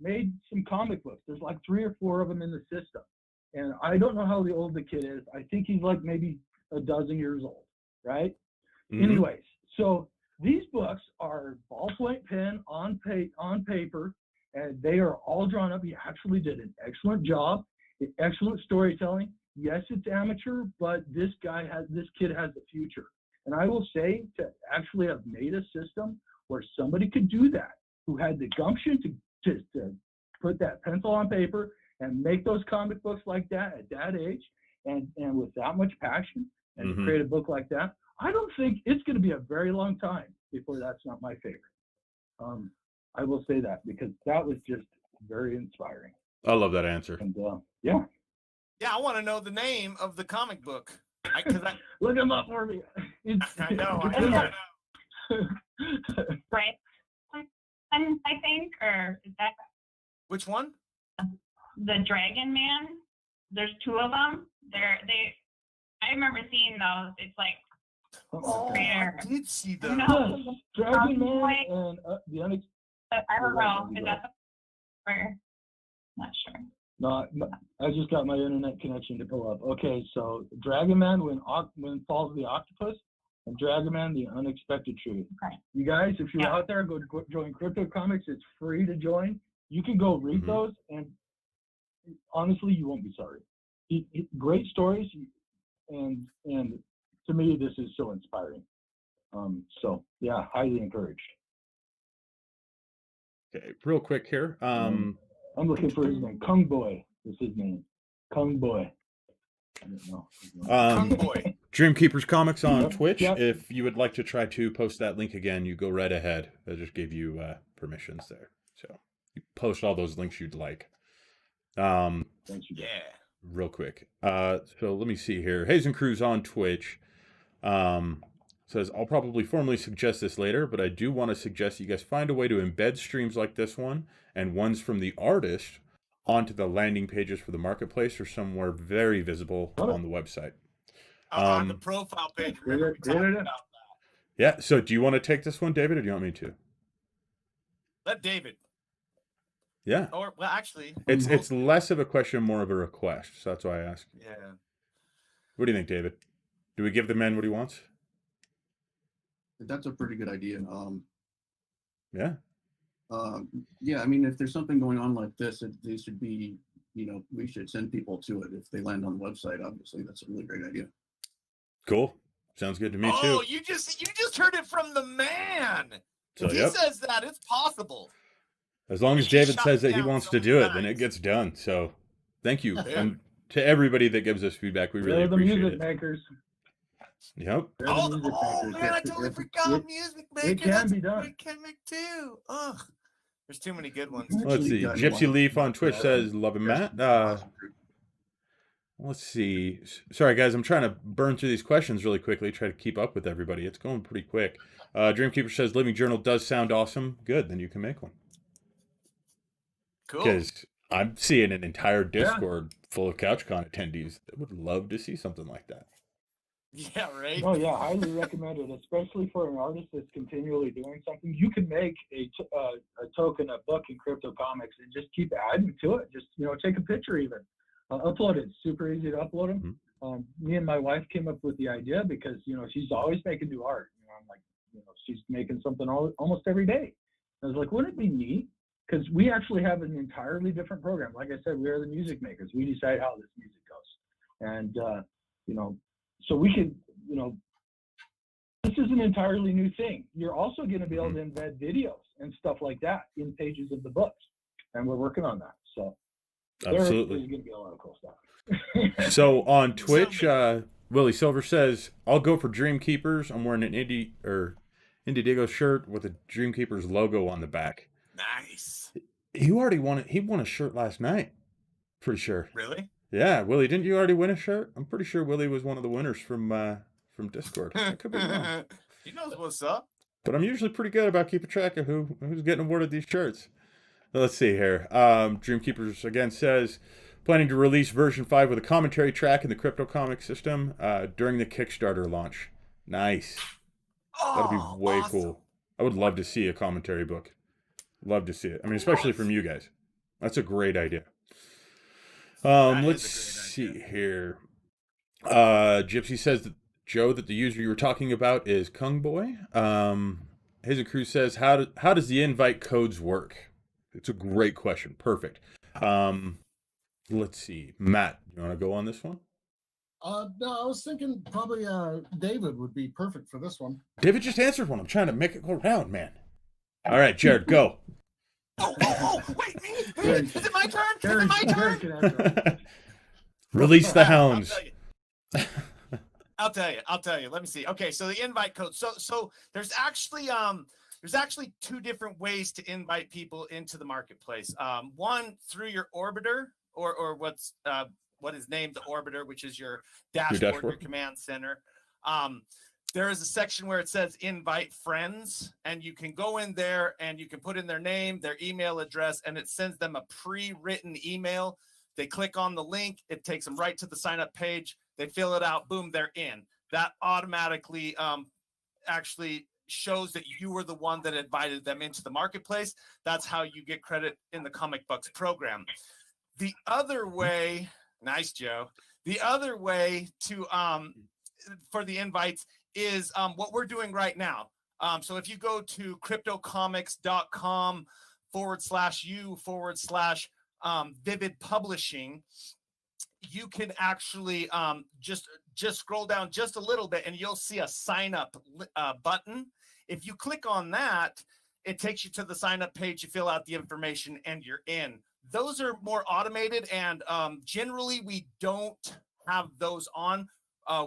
C: made some comic books. There's like 3 or 4 of them in the system. And I don't know how old the kid is. I think he's like maybe a dozen years old, right? Anyways, so these books are ballpoint pen on paper, and they are all drawn up. He actually did an excellent job, excellent storytelling. Yes, it's amateur, but this kid has a future. And I will say, to actually have made a system where somebody could do that, who had the gumption to put that pencil on paper and make those comic books like that at that age, and with that much passion, and to create a book like that, I don't think it's going to be a very long time before that's not my favorite. I will say that because that was just very inspiring.
A: I love that answer.
C: And yeah,
B: I want to know the name of the comic book.
C: Look him up for me.
B: I know.
D: Right. I think, or is that
B: Which one?
D: the Dragon Man? There's 2 of them. I remember seeing those. It's like
B: I did see those.
D: No.
C: Dragon Man and the unexpected.
D: I don't know. Is that or not sure.
C: No, I just got my internet connection to pull up. Okay, so Dragon Man when Falls the Octopus, and Dragon Man the Unexpected Truth.
D: Okay.
C: You guys, if you're out there, go join CryptoComics. It's free to join. You can go read those, and honestly, you won't be sorry. Great stories, and to me, this is so inspiring. So yeah, highly encouraged.
A: Okay, real quick here.
C: I'm looking for his name. Kung Boy is his name. Kung Boy. I don't know.
B: Kung Boy.
A: Dreamkeepers Comics on Twitch.
C: Yep.
A: If you would like to try to post that link again, you go right ahead. I just gave you permissions there. So you post all those links you'd like.
C: Thanks, you guys.
B: Yeah.
A: Real quick. So let me see here. Hazen Cruz on Twitch says, I'll probably formally suggest this later, but I do want to suggest you guys find a way to embed streams like this one and ones from the artist onto the landing pages for the marketplace or somewhere very visible on the website.
B: On the profile page. Remember we talked about that.
A: Yeah. So do you want to take this one, David, or do you want me to?
B: Let David.
A: Yeah.
B: Or well, actually,
A: It's less of a question, more of a request. So that's why I asked.
B: Yeah.
A: What do you think, David? Do we give the man what he wants?
E: That's a pretty good idea.
A: Yeah.
E: Yeah, I mean, if there's something going on like this, they should be, we should send people to it if they land on the website. Obviously, that's a really great idea.
A: Cool. Sounds good to me too.
B: Oh, you just heard it from the man.
A: So,
B: If he says that, it's possible.
A: As long as David says that he wants to do it, then it gets done. So thank you.
B: Yeah.
A: And to everybody that gives us feedback, we really
C: They're the
A: appreciate
C: music
A: it.
C: makers.
A: Yep.
C: They're the music makers.
B: Man, I totally forgot music maker.
C: It can
B: That's
C: be
B: a
C: done.
B: great comic too. Ugh. There's too many good ones.
A: Let's see.
E: got
A: Gypsy
E: one.
A: Leaf on Twitch says, love him, Matt. Let's see. Sorry, guys. I'm trying to burn through these questions really quickly, try to keep up with everybody. It's going pretty quick. Dreamkeeper says, Living Journal does sound awesome. Good. Then you can make one.
B: Cool.
A: Because I'm seeing an entire Discord full of CouchCon attendees that would love to see something like that.
B: Yeah, right.
C: Oh yeah, highly recommended, especially for an artist that's continually doing something. You can make a token, a book in CryptoComics, and just keep adding to it. Just take a picture even, upload it. It's super easy to upload them. Me and my wife came up with the idea because she's always making new art. I'm like, she's making something almost every day. I was like, wouldn't it be neat? Because we actually have an entirely different program. Like I said, we are the music makers. We decide how this music goes, and so we could, this is an entirely new thing. You're also going to be able to embed videos and stuff like that in pages of the books, and we're working on that. So
A: Absolutely.
C: there's going to be a lot of cool stuff.
A: So on Twitch, Willie Silver says, I'll go for Dreamkeepers. I'm wearing an Indigo shirt with a Dreamkeepers logo on the back.
B: Nice.
A: He already won it. He won a shirt last night. Pretty sure.
B: Really?
A: Yeah, Willie, didn't you already win a shirt? I'm pretty sure Willie was one of the winners from from Discord. I could be wrong.
B: He knows what's up.
A: But I'm usually pretty good about keeping track of who's getting awarded these shirts. Let's see here. Dreamkeepers again says, planning to release version 5 with a commentary track in the CryptoComics system during the Kickstarter launch. Nice. That'd be way
B: awesome.
A: cool. I would love to see a commentary book. Love to see it. I mean, especially from you guys. That's a great idea. Let's see here. Gypsy says that Joe, that the user you were talking about is Kung Boy. His and Crew says, how does the invite codes work? It's a great question. Perfect. Let's see. Matt, you want to go on this one?
F: No, I was thinking probably David would be perfect for this one.
A: David just answered one. I'm trying to make it go round, man. All right, Jared, go.
B: Wait, me? Is it my turn? Is it my turn?
F: Can answer.
A: Release the hounds.
B: I'll tell you. Let me see. Okay, so the invite code. So there's actually two different ways to invite people into the marketplace. One through your orbiter or what is named the orbiter, which is your dashboard, your command center. There is a section where it says invite friends, and you can go in there and you can put in their name, their email address, and it sends them a pre-written email. They click on the link. It takes them right to the sign up page. They fill it out. Boom, they're in. That automatically actually shows that you were the one that invited them into the marketplace. That's how you get credit in the Comic Bucks program. The other way, nice, Joe. The other way to for the invites is what we're doing right now. So if you go to cryptocomics.com/u/Vivid Publishing, you can actually just scroll down just a little bit and you'll see a sign up button. If you click on that, it takes you to the sign up page. You fill out the information and you're in. Those are more automated, and generally we don't have those on.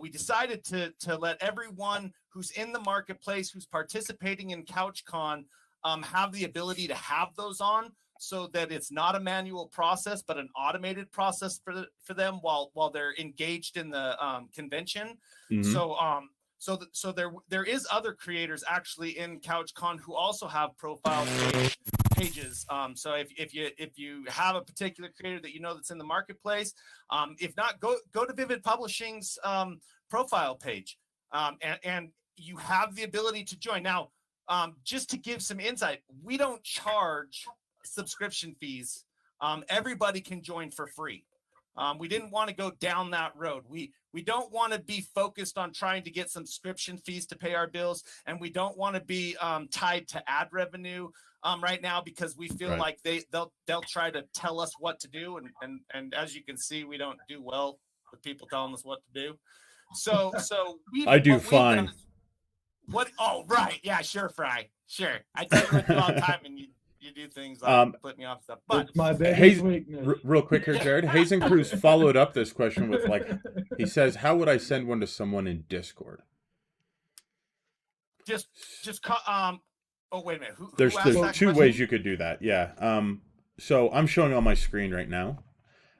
B: We decided to let everyone who's in the marketplace, who's participating in CouchCon, have the ability to have those on, so that it's not a manual process, but an automated process for them while they're engaged in the convention.
A: Mm-hmm.
B: So there is other creators actually in CouchCon who also have profile pages. So if you have a particular creator that you know that's in the marketplace, if not, go to Vivid Publishing's profile page, and you have the ability to join. Now, just to give some insight, we don't charge subscription fees. Everybody can join for free. We didn't want to go down that road. We don't want to be focused on trying to get subscription fees to pay our bills, and we don't want to be tied to ad revenue right now, because we feel like they'll try to tell us what to do, and as you can see, we don't do well with people telling us what to do. So
A: I do fine.
B: Oh, right, yeah, sure, Fry, sure. I tell you what to do all the time, and you do things like put me off stuff. But
C: it's my biggest weakness.
A: Real quick here, Jared. Hazen Cruz followed up this question with, he says, how would I send one to someone in Discord?
B: Oh, wait a minute.
A: There's
B: who asked that
A: two
B: question?
A: ways you could do that. Yeah. So I'm showing on my screen right now.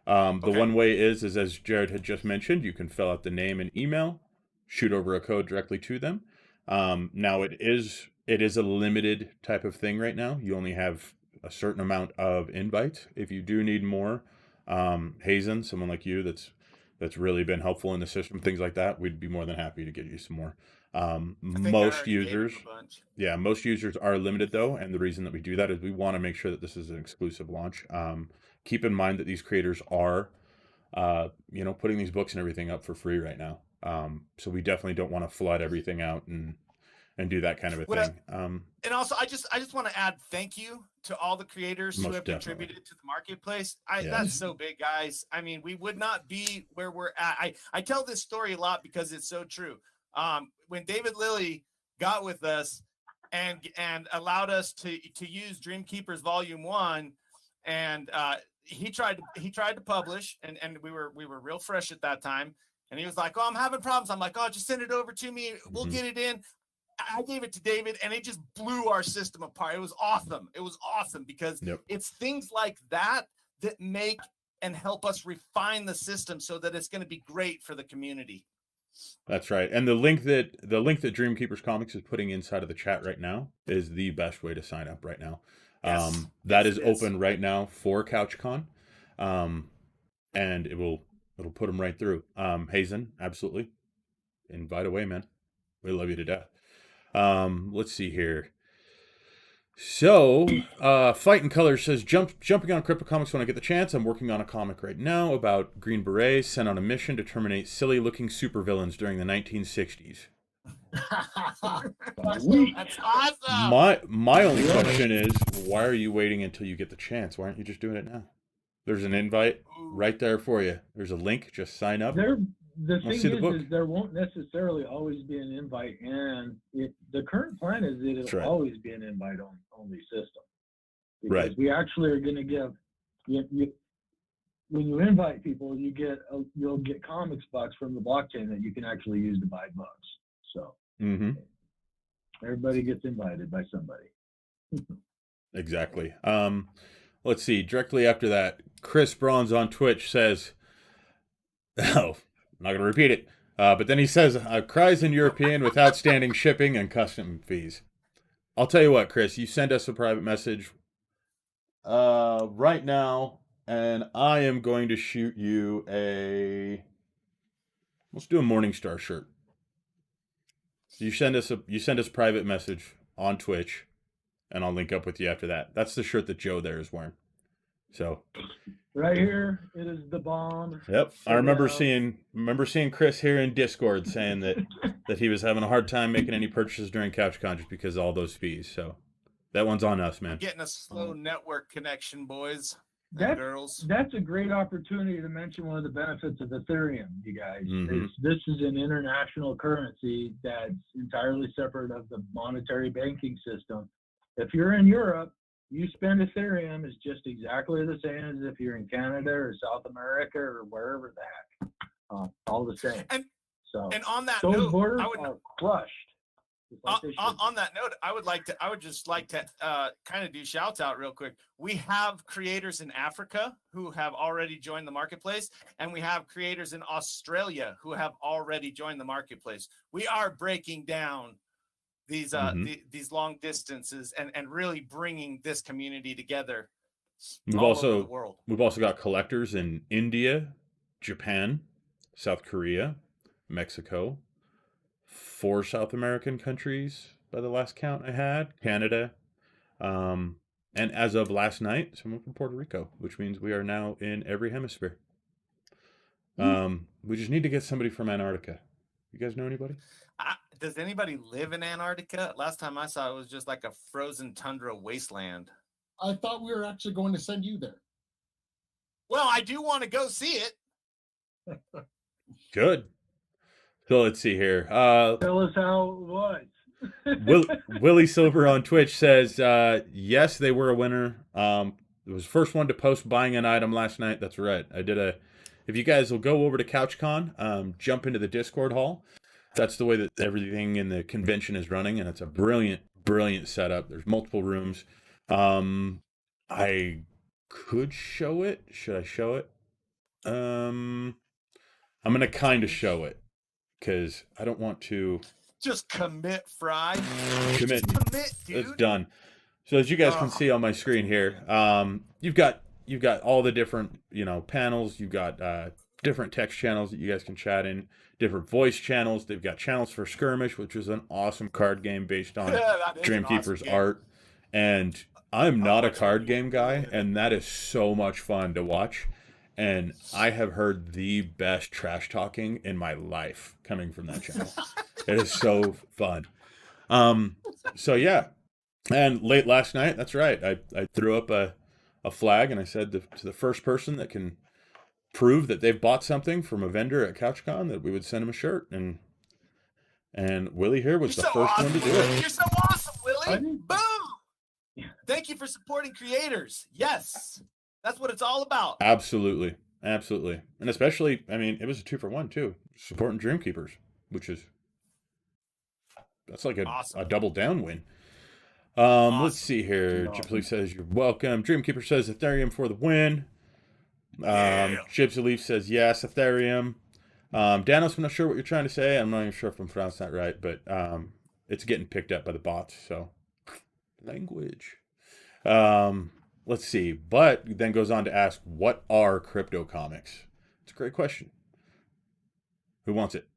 A: The one way is as Jared had just mentioned, you can fill out the name and email, shoot over a code directly to them. Now it is a limited type of thing right now. You only have a certain amount of invites. If you do need more, Hazen, someone like you that's really been helpful in the system, things like that, we'd be more than happy to get you some more. Most users are limited though, and the reason that we do that is we want to make sure that this is an exclusive launch. Keep in mind that these creators are putting these books and everything up for free right now. So we definitely don't want to flood everything out and do that kind of a thing.
B: And also, I just want to add thank you to all the creators who have contributed to the marketplace. That's so big, guys. I mean, we would not be where we're at. I tell this story a lot because it's so true. When David Lilly got with us and allowed us to use Dreamkeepers Volume 1, and he tried to publish, and we were real fresh at that time, and he was like, "Oh, I'm having problems." I'm like, "Oh, just send it over to me. We'll get it in." I gave it to David, and it just blew our system apart. It was awesome. It was awesome because it's things like that make and help us refine the system so that it's going to be great for the community.
A: That's right. And the link that Dreamkeepers Comics is putting inside of the chat right now is the best way to sign up right now.
B: Yes.
A: That
B: Yes,
A: is
B: it is.
A: open right now for CouchCon. And it'll put them right through. Hazen, absolutely. Invite away, man. We love you to death. Let's see here. So, Fighting Colors says, jumping on CryptoComics when I get the chance. I'm working on a comic right now about Green Berets sent on a mission to terminate silly-looking supervillains during the 1960s.
B: That's awesome.
A: My only question is, why are you waiting until you get the chance? Why aren't you just doing it now? There's an invite right there for you. There's a link. Just sign up.
C: The thing
A: see the book.
C: is there won't necessarily always be an invite, and the current plan is that it'll
A: right.
C: always be an invite only system. Because
A: Right.
C: we actually are going to give when you invite people, you'll get comics bucks from the blockchain that you can actually use to buy books. So everybody gets invited by somebody.
A: Exactly. Let's see. Directly after that, Chris Bronze on Twitch says, "Oh, I'm not going to repeat it." But then he says, "Cries in European with outstanding shipping and custom fees." I'll tell you what, Chris. You send us a private message right now, and I am going to shoot you let's do a Morningstar shirt. You send us a private message on Twitch, and I'll link up with you after that. That's the shirt that Joe there is wearing. So
C: right here, it is the bomb.
A: Yep, I remember seeing Chris here in Discord saying that he was having a hard time making any purchases during CouchCon just because of all those fees. So that one's on us, man.
B: Getting a slow network connection, boys and girls.
C: That's a great opportunity to mention one of the benefits of Ethereum, you guys.
A: Mhm.
C: This is an international currency that's entirely separate of the monetary banking system. If you're in Europe, you spend Ethereum is just exactly the same as if you're in Canada or South America or wherever the heck. All the same.
B: And on that
C: those
B: note,
C: borders
B: I would
C: are crushed.
B: on that note, I would just like to kind of do shouts out real quick. We have creators in Africa who have already joined the marketplace, and we have creators in Australia who have already joined the marketplace. We are breaking down these these long distances and really bringing this community together.
A: We've
B: all over the world.
A: We've also got collectors in India, Japan, South Korea, Mexico, 4 South American countries by the last count I had, Canada, and as of last night, someone from Puerto Rico, which means we are now in every hemisphere. We just need to get somebody from Antarctica. You guys know anybody?
B: Does anybody live in Antarctica? Last time I saw it was just like a frozen tundra wasteland.
F: I thought we were actually going to send you there.
B: Well, I do want to go see it.
A: Good. So let's see here.
C: Tell us how it was.
A: Willie Silver on Twitch says, yes, they were a winner. It was the first one to post buying an item last night. That's right. If you guys will go over to CouchCon, jump into the Discord hall. That's the way that everything in the convention is running, and it's a brilliant, brilliant setup. There's multiple rooms. I could show it. Should I show it? I'm going to kind of show it because I don't want to.
B: Just commit, Fry.
A: Commit,
B: dude.
A: It's done. So as you guys can see on my screen here, you've got all the different panels. You've got different text channels that you guys can chat in, different voice channels. They've got channels for Skirmish, which is an awesome card game based on Dreamkeeper's art. And I'm not a card game guy, and that is so much fun to watch. And I have heard the best trash talking in my life coming from that channel. It is so fun. So yeah. And late last night, that's right, I threw up a flag and I said to the first person that can prove that they've bought something from a vendor at CouchCon that we would send them a shirt. And Willie here was the first one to do it.
B: You're so awesome, Willie. Boom. Thank you for supporting creators. Yes. That's what it's all about.
A: Absolutely. Absolutely. And especially, it was a 2-for-1 too. Supporting Dreamkeepers, that's like a double down win. Awesome. Let's see here. Awesome. Says you're welcome. Dreamkeeper says Ethereum for the win. Jibs Leaf says yes, Ethereum. Danos, I'm not sure what you're trying to say. I'm not even sure if I'm pronouncing that right, but it's getting picked up by the bots. So language. Let's see. But then goes on to ask, what are crypto comics? It's a great question. Who wants it?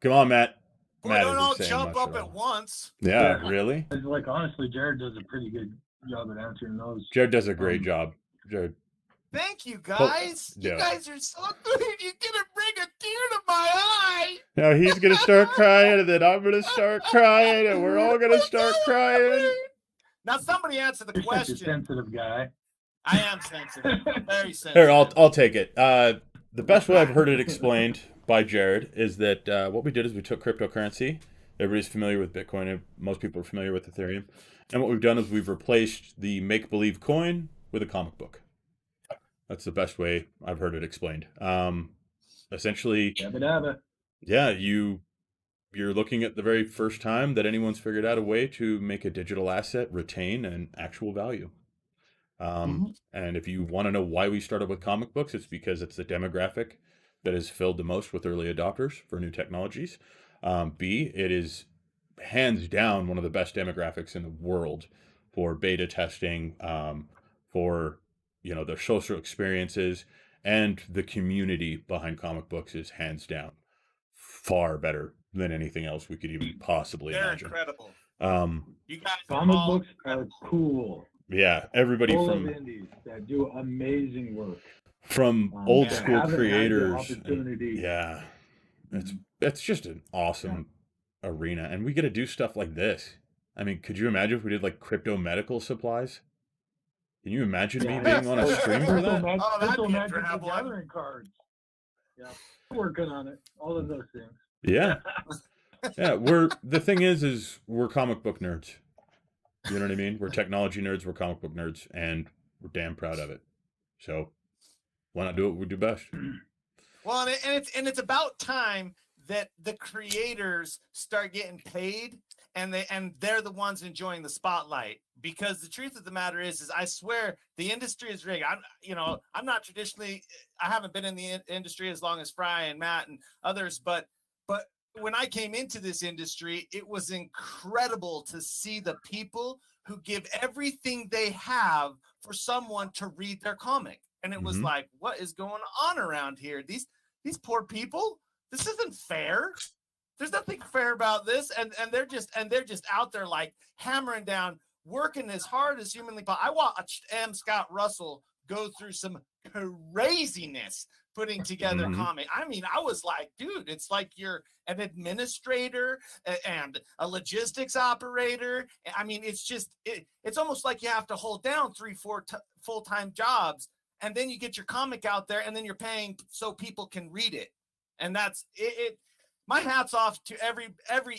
A: Come on, Matt.
B: Boy,
A: Matt
B: don't
A: isn't
B: all
A: saying
B: jump
A: much
B: up
A: at
B: at
A: all.
B: once.
A: Yeah,
C: Yeah.
A: really?
C: It's like, honestly, Jared does a pretty good job at answering those.
A: Jared does a great job. Jared.
B: Thank you, guys. You
A: yeah.
B: guys are so good. You're gonna bring a tear to my eye.
A: Now he's gonna start crying, and then I'm gonna start crying, and we're all gonna start crying.
B: Now, somebody answer the
C: You're such a
B: question.
C: sensitive guy.
B: I am sensitive. Very sensitive.
A: Here, I'll take it. The best way I've heard it explained by Jared is that what we did is we took cryptocurrency. Everybody's familiar with Bitcoin. Most people are familiar with Ethereum. And what we've done is we've replaced the make-believe coin with a comic book. That's the best way I've heard it explained. Essentially,
C: Yabba dabba.
A: yeah, you're looking at the very first time that anyone's figured out a way to make a digital asset retain an actual value. And if you want to know why we started with comic books, it's because it's the demographic that is filled the most with early adopters for new technologies. B, it is hands down one of the best demographics in the world for beta testing, for their social experiences, and the community behind comic books is hands down far better than anything else we could even possibly
B: They're
A: imagine.
B: incredible.
C: You guys, comic books are cool.
A: Yeah, everybody
C: Full
A: from
C: of indies that do amazing work.
A: From old
C: that
A: school
C: haven't had the
A: creators.
C: opportunity.
A: Yeah, it's just an awesome arena, and we get to do stuff like this. I mean, could you imagine if we did like crypto medical supplies? Can you imagine me being on a stream for that?
B: Oh, that'd be a
C: Magic
B: drab
C: the
B: one.
C: Gathering cards. Yeah, working on it. All of those things.
A: Yeah, yeah. The thing is we're comic book nerds. You know what I mean? We're technology nerds. We're comic book nerds, and we're damn proud of it. So why not do what we do best?
B: Well, and it's about time that the creators start getting paid, and they're the ones enjoying the spotlight. Because the truth of the matter is I swear the industry is rigged. I'm not traditionally. I haven't been in the industry as long as Fry and Matt and others, but when I came into this industry, it was incredible to see the people who give everything they have for someone to read their comic. And it was like, what is going on around here? These poor people, this isn't fair. There's nothing fair about this. And they're just out there like hammering down, working as hard as humanly possible. I watched M. Scott Russell go through some craziness putting together a comic. I mean, I was like, dude, it's like you're an administrator and a logistics operator. I mean, it's almost like you have to hold down 3-4 full-time jobs, and then you get your comic out there, and then you're paying so people can read it. And that's it. My hat's off to every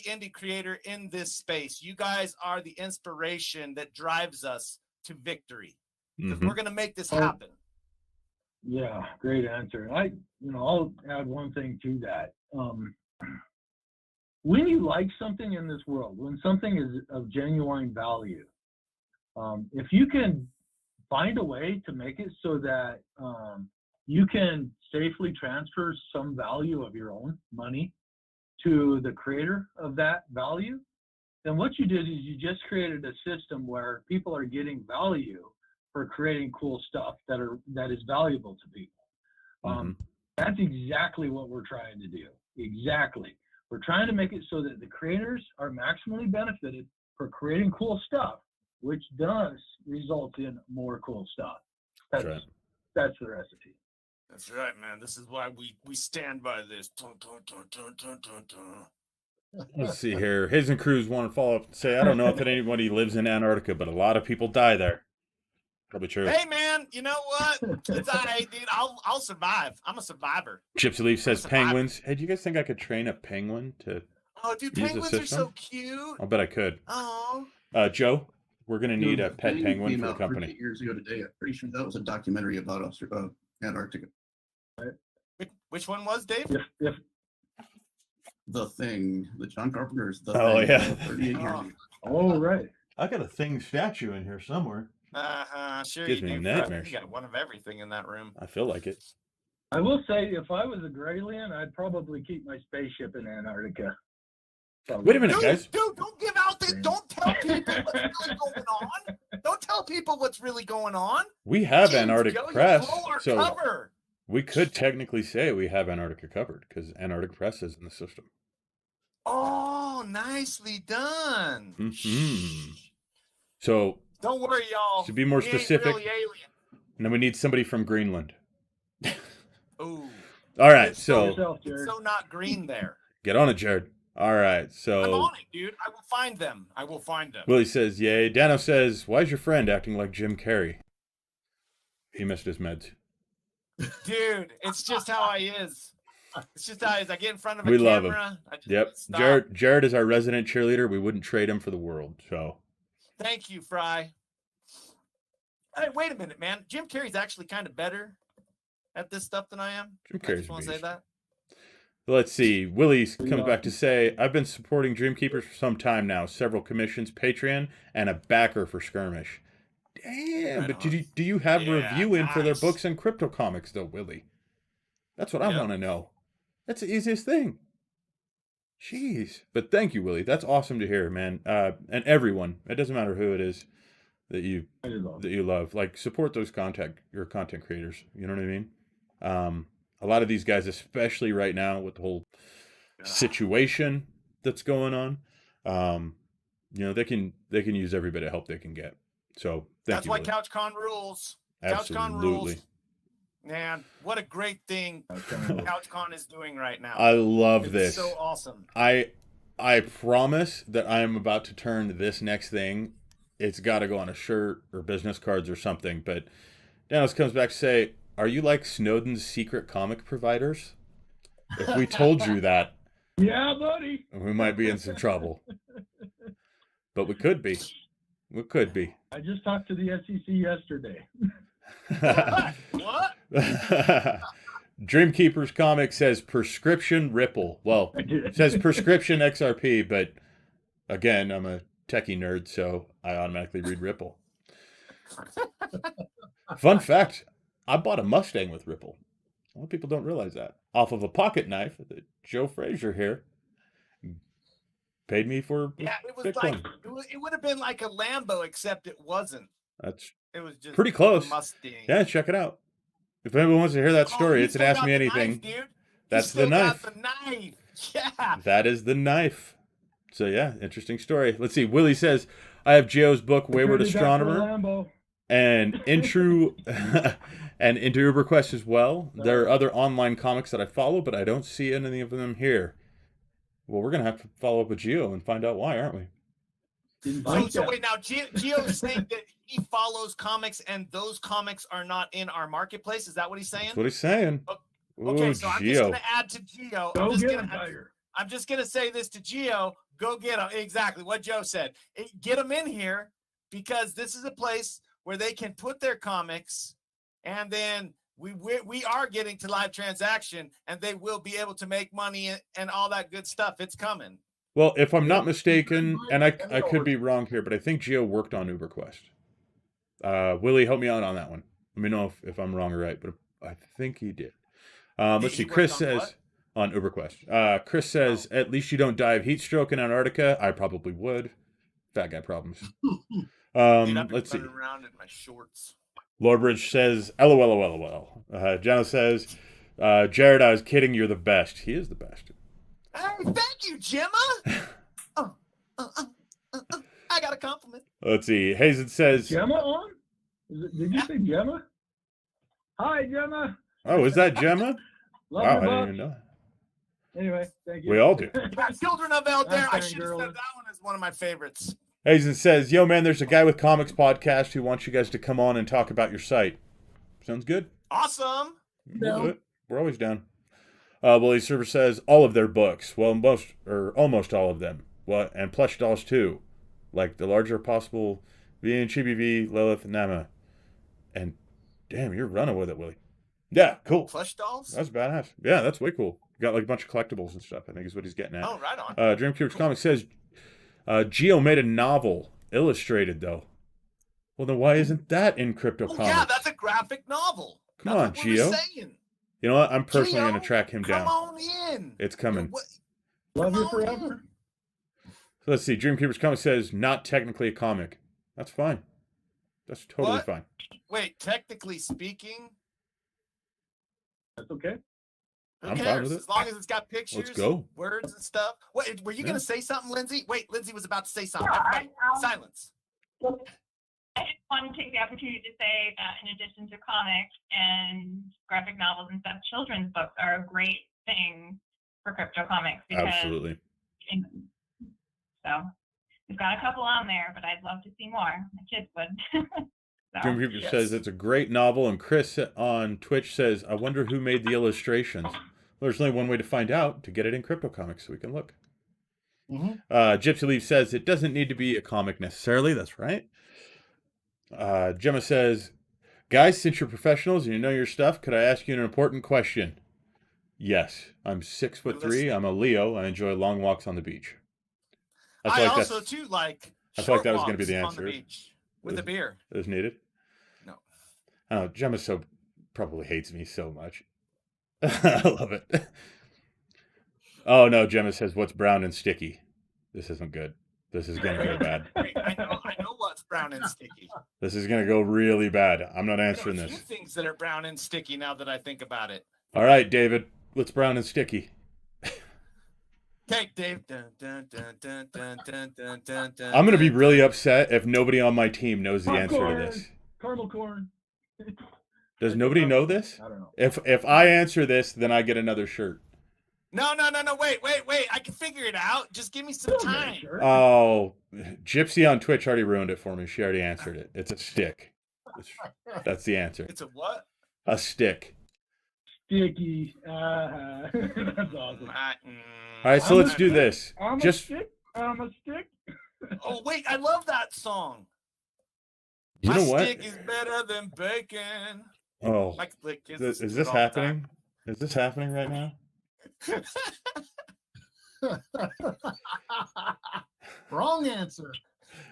B: indie creator in this space. You guys are the inspiration that drives us to victory. Because we're going to make this happen.
C: Yeah, great answer. I'll add one thing to that. When you like something in this world, when something is of genuine value, if you can find a way to make it so that you can safely transfer some value of your own money to the creator of that value, then what you did is you just created a system where people are getting value for creating cool stuff that is valuable to people. That's exactly what we're trying to do. Exactly. We're trying to make it so that the creators are maximally benefited for creating cool stuff, which does result in more cool stuff. That's the recipe.
B: That's right, man. This is why we stand by this.
A: Let's see here. His and Cruz want to follow up and say, I don't know if anybody lives in Antarctica, but a lot of people die there. Probably true.
B: Hey, man, you know what? It's all right, dude. I'll survive. I'm a survivor.
A: Gypsy Leaf says penguins. Hey, do you guys think I could train a penguin to
B: dude,
A: use
B: penguins
A: the
B: are so cute.
A: I'll bet I could.
B: Oh.
A: Joe, we're going to need a pet penguin for the company.
E: 8 years ago today. I'm pretty sure that was a documentary about Antarctica.
B: Which one was, Dave?
E: The Thing. The John Carpenter's The
A: Thing.
E: Yeah.
A: 38 years ago.
C: Oh, right.
A: I got a Thing statue in here somewhere.
B: Sure.
A: Gives
B: you
A: me
B: do.
A: nightmares.
B: You got one of everything in that room.
A: I feel like it.
C: I will say, if I was a Graylien, I'd probably keep my spaceship in Antarctica.
A: Wait a minute,
B: Dude,
A: guys.
B: don't give out this. Don't tell people what's really going on. Don't tell people what's really going on.
A: We have
B: Jeez,
A: Antarctic
B: Joe, you
A: Press,
B: blow our
A: so
B: cover.
A: we could technically say we have Antarctica covered because Antarctic Press is in the system.
B: Oh, nicely done.
A: Mm-hmm. So
B: Don't worry, y'all.
A: to be more
B: We ain't
A: specific,
B: really alien.
A: and then we need somebody from Greenland.
B: Ooh.
A: All right,
B: It's
A: so
C: Yourself,
B: It's
C: Jared.
B: so not green there.
A: get on it, Jared. All right,
B: I'm
A: so
B: on it, dude. I will find them. I will find them.
A: Willie says, yay. Dano says, why is your friend acting like Jim Carrey? He missed his meds.
B: Dude, it's just how I is. It's just how I is. I get in front of a
A: We
B: camera.
A: love him.
B: I just
A: Yep.
B: stop.
A: Jared is our resident cheerleader. We wouldn't trade him for the world. So
B: Thank you, Fry. Hey, wait a minute, man. Jim Carrey's actually kind of better at this stuff than I am.
A: Jim
B: I
A: Carrey's
B: just
A: a
B: want to say
A: beast.
B: that.
A: Let's see. Willie comes back to say, I've been supporting Dreamkeepers for some time now. Several commissions, Patreon, and a backer for Skirmish. Damn,
B: Right
A: but
B: on.
A: do you have
B: Yeah,
A: review in for their
B: nice.
A: books and CryptoComics, though, Willie? That's what I
B: Yep.
A: want to know. That's the easiest thing. Jeez. But thank you, Willie. That's awesome to hear, man. And everyone, it doesn't matter who it is that you love. Like, support those content creators. You know what I mean? A lot of these guys, especially right now with the whole situation that's going on, they can use every bit of help they can get. So
B: That's
A: you,
B: why
A: Willie.
B: CouchCon rules. CouchCon
A: Absolutely.
B: rules. Man, what a great thing CouchCon is doing right now.
A: I love
B: It's
A: this.
B: so awesome.
A: I promise that I am about to turn this next thing. It's got to go on a shirt or business cards or something. But Dennis comes back to say, are you like Snowden's secret comic providers? If we told you that,
C: Yeah, buddy.
A: we might be in some trouble. But we could be. We could be.
C: I just talked to the SEC yesterday.
B: What?
A: Dreamkeepers Comic says prescription Ripple. Well, it says prescription XRP, but again, I'm a techie nerd, so I automatically read Ripple. Fun fact, I bought a Mustang with Ripple. A lot of people don't realize that. Off of a pocket knife that Joe Frazier here paid me for
B: Yeah, it was
A: Bitcoin.
B: like it would have been like a Lambo, except it wasn't.
A: That's
B: It was just
A: pretty close.
B: a Mustang.
A: Yeah, check it out. If anyone wants to hear that story,
B: you
A: it's an
B: still
A: Ask
B: got
A: Me
B: the
A: Anything.
B: knife, dude.
A: That's
B: You
A: the
B: still
A: knife.
B: got the knife. Yeah.
A: That is the knife. So yeah, interesting story. Let's see. Willie says, I have Geo's book, Wayward
C: Traded that for a
A: Astronomer,
C: Lambo.
A: and Intro and Into Uber Quest as well. There are other online comics that I follow, but I don't see any of them here. Well, we're gonna have to follow up with Geo and find out why, aren't we?
B: So wait, now Gio's saying that he follows comics and those comics are not in our marketplace. Is that what he's saying?
A: That's what he's saying.
B: Okay,
A: Ooh,
B: so I'm just
A: Geo.
B: gonna add to Gio.
C: Go get him, Tiger.
B: I'm just gonna say this to Gio. Go get him. Exactly what Joe said. Get them in here because this is a place where they can put their comics, and then we are getting to live transaction, and they will be able to make money and all that good stuff. It's coming.
A: Well, if I'm not mistaken, and I could be wrong here, but I think Geo worked on UberQuest. Willie, help me out on that one. Let me know if I'm wrong or right, but I think he did. Let's see.
B: He
A: Chris
B: worked on
A: says on UberQuest. Chris says, at least you don't die of heat stroke in Antarctica. I probably would. Fat guy problems.
B: Dude, I've been
A: Let's see.
B: running around in my shorts.
A: Lorbridge says, LOL. Jenna says, Jared, I was kidding. You're the best. He is the best.
B: Hey, thank you, Gemma. I got a compliment.
A: Let's see. Hazen says,
C: Gemma on? Did you say Gemma? Hi, Gemma.
A: oh, is that Gemma?
C: Love
A: Wow, I
C: you,
A: didn't
C: Buck.
A: even know.
C: Anyway, thank you.
A: We all do.
B: You got Children of Elder. I
C: I'm
B: should have
C: fangirling.
B: said that one is one of my favorites.
A: Hazen says, yo, man, there's a guy with comics podcast who wants you guys to come on and talk about your site. Sounds good.
B: Awesome.
A: We'll do it. We're always down. Willie Server says, all of their books. Well, most, or almost all of them. Well, and plush dolls, too. Like the larger possible V and Chibi V, Lilith, and Nama. And damn, you're running with it, Willie. Yeah, cool.
B: Plush dolls?
A: That's badass. Yeah, that's way cool. Got like a bunch of collectibles and stuff, I think is what he's getting at.
B: Oh, right on.
A: Dreamcubes Comics says, Geo made a novel, illustrated though. Well, then why isn't that in
B: Oh,
A: CryptoComics?
B: yeah, that's a graphic novel.
A: Come
B: That's
A: on,
B: what we were
A: Geo.
B: saying.
A: You know what? I'm personally going to
B: Gio,
A: track him
B: come
A: down.
B: on in.
A: It's coming.
B: What-
C: Love
B: come
C: you
B: on
C: forever.
B: in.
A: So let's see. Dreamkeeper's Comic says, not technically a comic. That's fine. That's totally
B: What?
A: fine.
B: Wait, technically speaking,
C: That's okay.
B: who
A: I'm fine
B: cares?
A: with it.
B: As long as it's got pictures,
A: go.
B: and words and stuff. Wait, were you
A: Yeah.
B: gonna say something, Lindsay? Wait, Lindsay was about to say something.
D: Yeah,
B: Everybody, silence.
D: I just want to take the opportunity to say that in addition to comics and graphic novels and stuff, children's books are a great thing for CryptoComics because
A: Absolutely.
D: so we've got a couple on there, but I'd love to see more. My kids would. So,
A: Dreamkeeper
B: yes.
A: says it's a great novel, and Chris on Twitch says, I wonder who made the illustrations. Well, there's only one way to find out, to get it in CryptoComics so we can look. Gypsy Leaf says it doesn't need to be a comic necessarily. That's right. Gemma says, guys, since you're professionals and you know your stuff, could I ask you an important question? Yes. I'm 6'3". I'm a Leo. I enjoy long walks on the beach. I
B: I
A: feel like
B: also
A: that's
B: too like.
A: I feel like
B: short
A: that was gonna be
B: walks
A: the
B: on
A: answer.
B: the beach with a
A: Is-
B: beer.
A: is needed.
B: No.
A: I don't know. Gemma probably hates me so much. I love it. Oh no, Gemma says, what's brown and sticky? This isn't good. This is gonna go bad.
B: Wait, I know what's brown and sticky.
A: This is gonna go really bad. I'm not
B: I know
A: answering
B: a few
A: this.
B: things that are brown and sticky now that I think about it.
A: All right, David. What's brown and sticky?
B: Okay, Dave. Dun, dun, dun, dun, dun, dun, dun, dun, dun,
A: I'm gonna be
B: dun,
A: really
B: dun.
A: upset if nobody on my team knows the answer to
C: Popcorn.
A: this.
C: Caramel corn.
A: Does nobody know this?
C: I don't know.
A: If I answer this, then I get another shirt.
B: No. Wait. I can figure it out. Just give me some
C: Okay,
B: time.
C: sure.
A: Oh, Gypsy on Twitch already ruined it for me. She already answered it. It's a stick. That's the answer.
B: It's a what?
A: A stick.
C: Sticky. That's awesome.
A: All right, so
C: I'm
A: let's
C: a
A: do
C: stick.
A: this.
C: I'm
A: Just
C: a stick. I'm a stick.
B: Oh wait, I love that song.
A: you
B: My
A: know what?
B: stick is better than bacon.
A: Oh,
B: Like the kids
A: is
B: listen to
A: this
B: it all the
A: happening? Is this happening right now?
F: Wrong answer.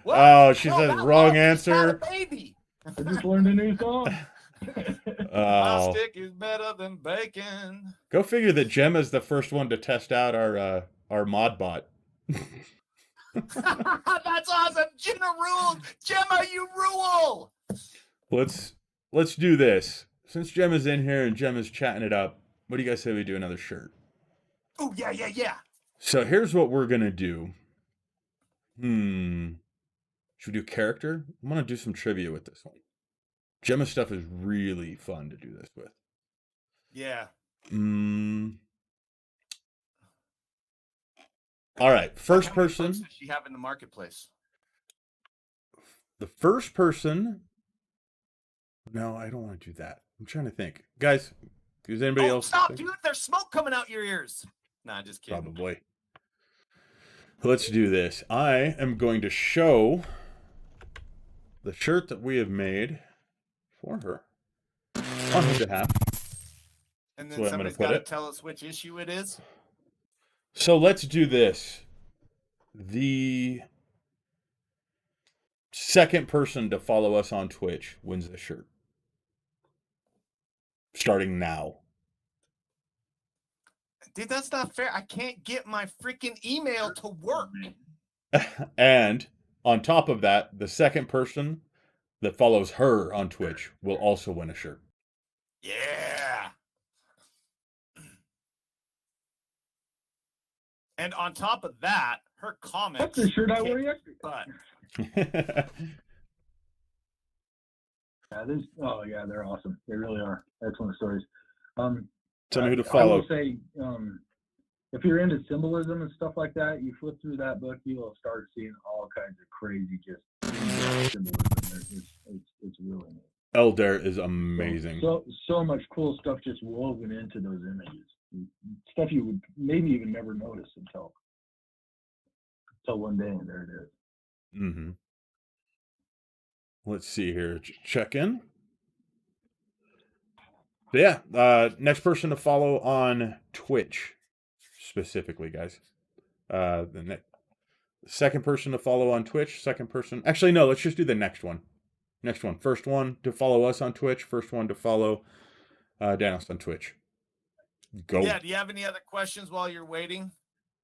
B: What?
A: Oh, she
B: No,
A: says
B: that
A: wrong
B: one, she's got a
A: answer.
B: baby.
C: I just learned a new song.
B: My
A: Oh,
B: stick is better than bacon.
A: go figure that Gemma's the first one to test out our mod bot.
B: That's awesome. Gemma ruled. Gemma, you rule.
A: Let's do this. Since Gemma's in here and Gemma's chatting it up, what do you guys say we do another shirt?
B: Oh yeah.
A: So here's what we're gonna do. Should we do character? I'm gonna do some trivia with this one. Gemma stuff is really fun to do this with.
B: Yeah.
A: All right, first
B: How many
A: person.
B: books does she have in the marketplace?
A: The first person. No, I don't want to do that. I'm trying to think, guys. Does anybody else?
B: Stop,
A: think?
B: dude. There's smoke coming out your ears. Nah, just kidding.
A: Probably. Let's do this. I am going to show the shirt that we have made for her on her behalf.
B: And
A: That's
B: then
A: where I'm gonna
B: somebody's
A: put
B: got to
A: it.
B: tell us which issue it is.
A: So let's do this. The second person to follow us on Twitch wins the shirt. Starting now.
B: Dude, that's not fair. I can't get my freaking email to work.
A: And on top of that, the second person that follows her on Twitch will also win a shirt.
B: Yeah. And on top of that, her comics.
C: That's the shirt I wore yesterday.
B: But
C: Yeah, they're awesome. They really are. Excellent stories.
A: Tell me who to
C: I
A: follow.
C: will say, if you're into symbolism and stuff like that, you flip through that book, you will start seeing all kinds of crazy symbolism. It's really neat.
A: Elder is amazing.
C: So much cool stuff just woven into those images. Stuff you would maybe even never notice until one day, and there it is.
A: Mm-hmm. Let's see here. Check in. But yeah, next person to follow on Twitch, specifically, guys. The second person to follow on Twitch. Second person. Actually, no. Let's just do the next one. Next one. First one to follow us on Twitch. First one to follow Danos on Twitch. Go.
B: Yeah. Do you have any other questions while you're waiting?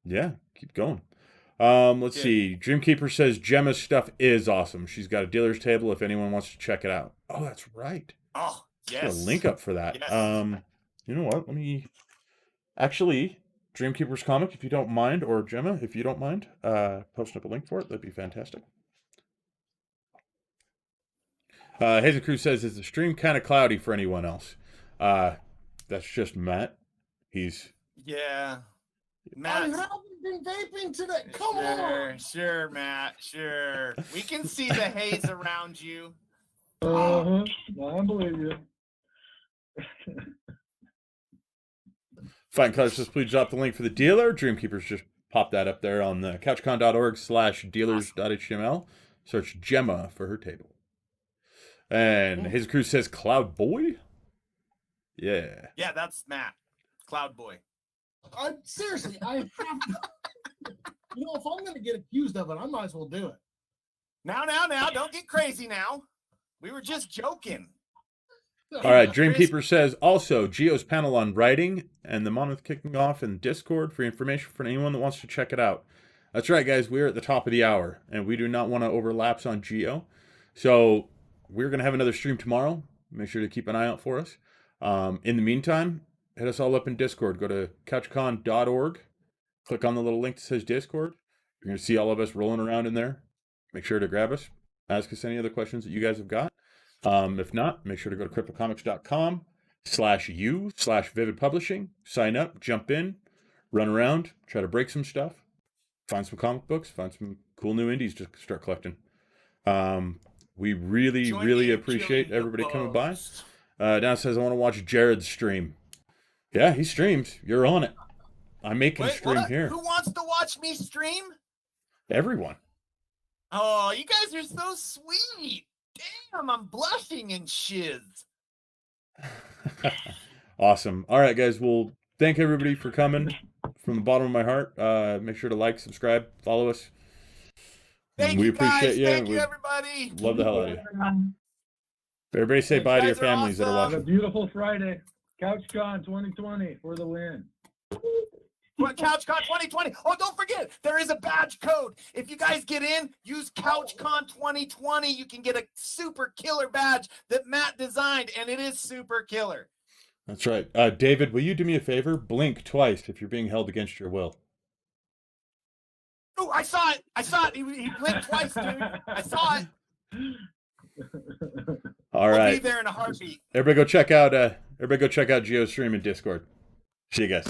A: Yeah, keep going. Let's
B: Good.
A: see. Dreamkeeper says Gemma's stuff is awesome. She's got a dealer's table if anyone wants to check it out. Oh, that's right.
B: Oh,
A: Put a
B: yes.
A: link up for that.
B: Yes.
A: You know what? Let me actually Dreamkeeper's comic, if you don't mind, or Gemma, if you don't mind, posting up a link for it. That'd be fantastic. Hazen Cruz says, "Is the stream kind of cloudy for anyone else?" That's just Matt. He's
B: Yeah.
F: I
B: Matt.
F: haven't been vaping today. Come
B: Sure,
F: on.
B: sure, Matt. Sure. We can see the haze around you.
C: I believe you.
A: Fine Colors says, "Please drop the link for the dealer." Dreamkeepers just popped that up there on the couchcon.org/dealers.html. Search Gemma for her table. And Hazen Cruz says, "Cloud Boy." Yeah.
B: Yeah, that's Matt. Cloud Boy.
F: Seriously, I have to. You know, if I'm going to get accused of it, I might as well do it.
B: Now, don't get crazy now. We were just joking.
A: All right, Dreamkeeper says, also, Geo's panel on writing and the monolith kicking off in Discord for information for anyone that wants to check it out. That's right, guys. We're at the top of the hour, and we do not want to overlapse on Geo. So we're going to have another stream tomorrow. Make sure to keep an eye out for us. In the meantime, hit us all up in Discord. Go to couchcon.org. Click on the little link that says Discord. You're going to see all of us rolling around in there. Make sure to grab us. Ask us any other questions that you guys have got. If not, make sure to go to cryptocomics.com/u/Vivid Publishing. Sign up, jump in, run around, try to break some stuff, find some comic books, find some cool new indies to start collecting. We really appreciate everybody coming by. Now says, I want to watch Jared's stream. Yeah, he streams. You're on it. I make him stream
B: what?
A: here.
B: Who wants to watch me stream?
A: Everyone.
B: Oh, you guys are so sweet. Damn, I'm blushing and shiz.
A: Awesome. All right, guys. Well, thank everybody for coming from the bottom of my heart. Make sure to like, subscribe, follow us.
B: Thank
A: we
B: you, guys.
A: appreciate you.
B: Thank you,
A: We
B: everybody.
A: love the hell out of you.
D: Everyone.
A: Everybody say
B: You
A: bye to
B: guys
A: your
B: are
A: families that are
B: awesome.
C: Have a
A: watching.
C: beautiful Friday. CouchCon 2020 for the win.
B: CouchCon 2020. Oh, don't forget, there is a badge code. If you guys get in, use CouchCon 2020. You can get a super killer badge that Matt designed, and it is super killer.
A: That's right. David, will you do me a favor? Blink twice if you're being held against your will.
B: Oh, I saw it. He blinked twice, dude. I saw it.
A: All
B: We'll
A: right.
B: be there in a heartbeat.
A: Everybody go check out Geo's stream in Discord. See you guys.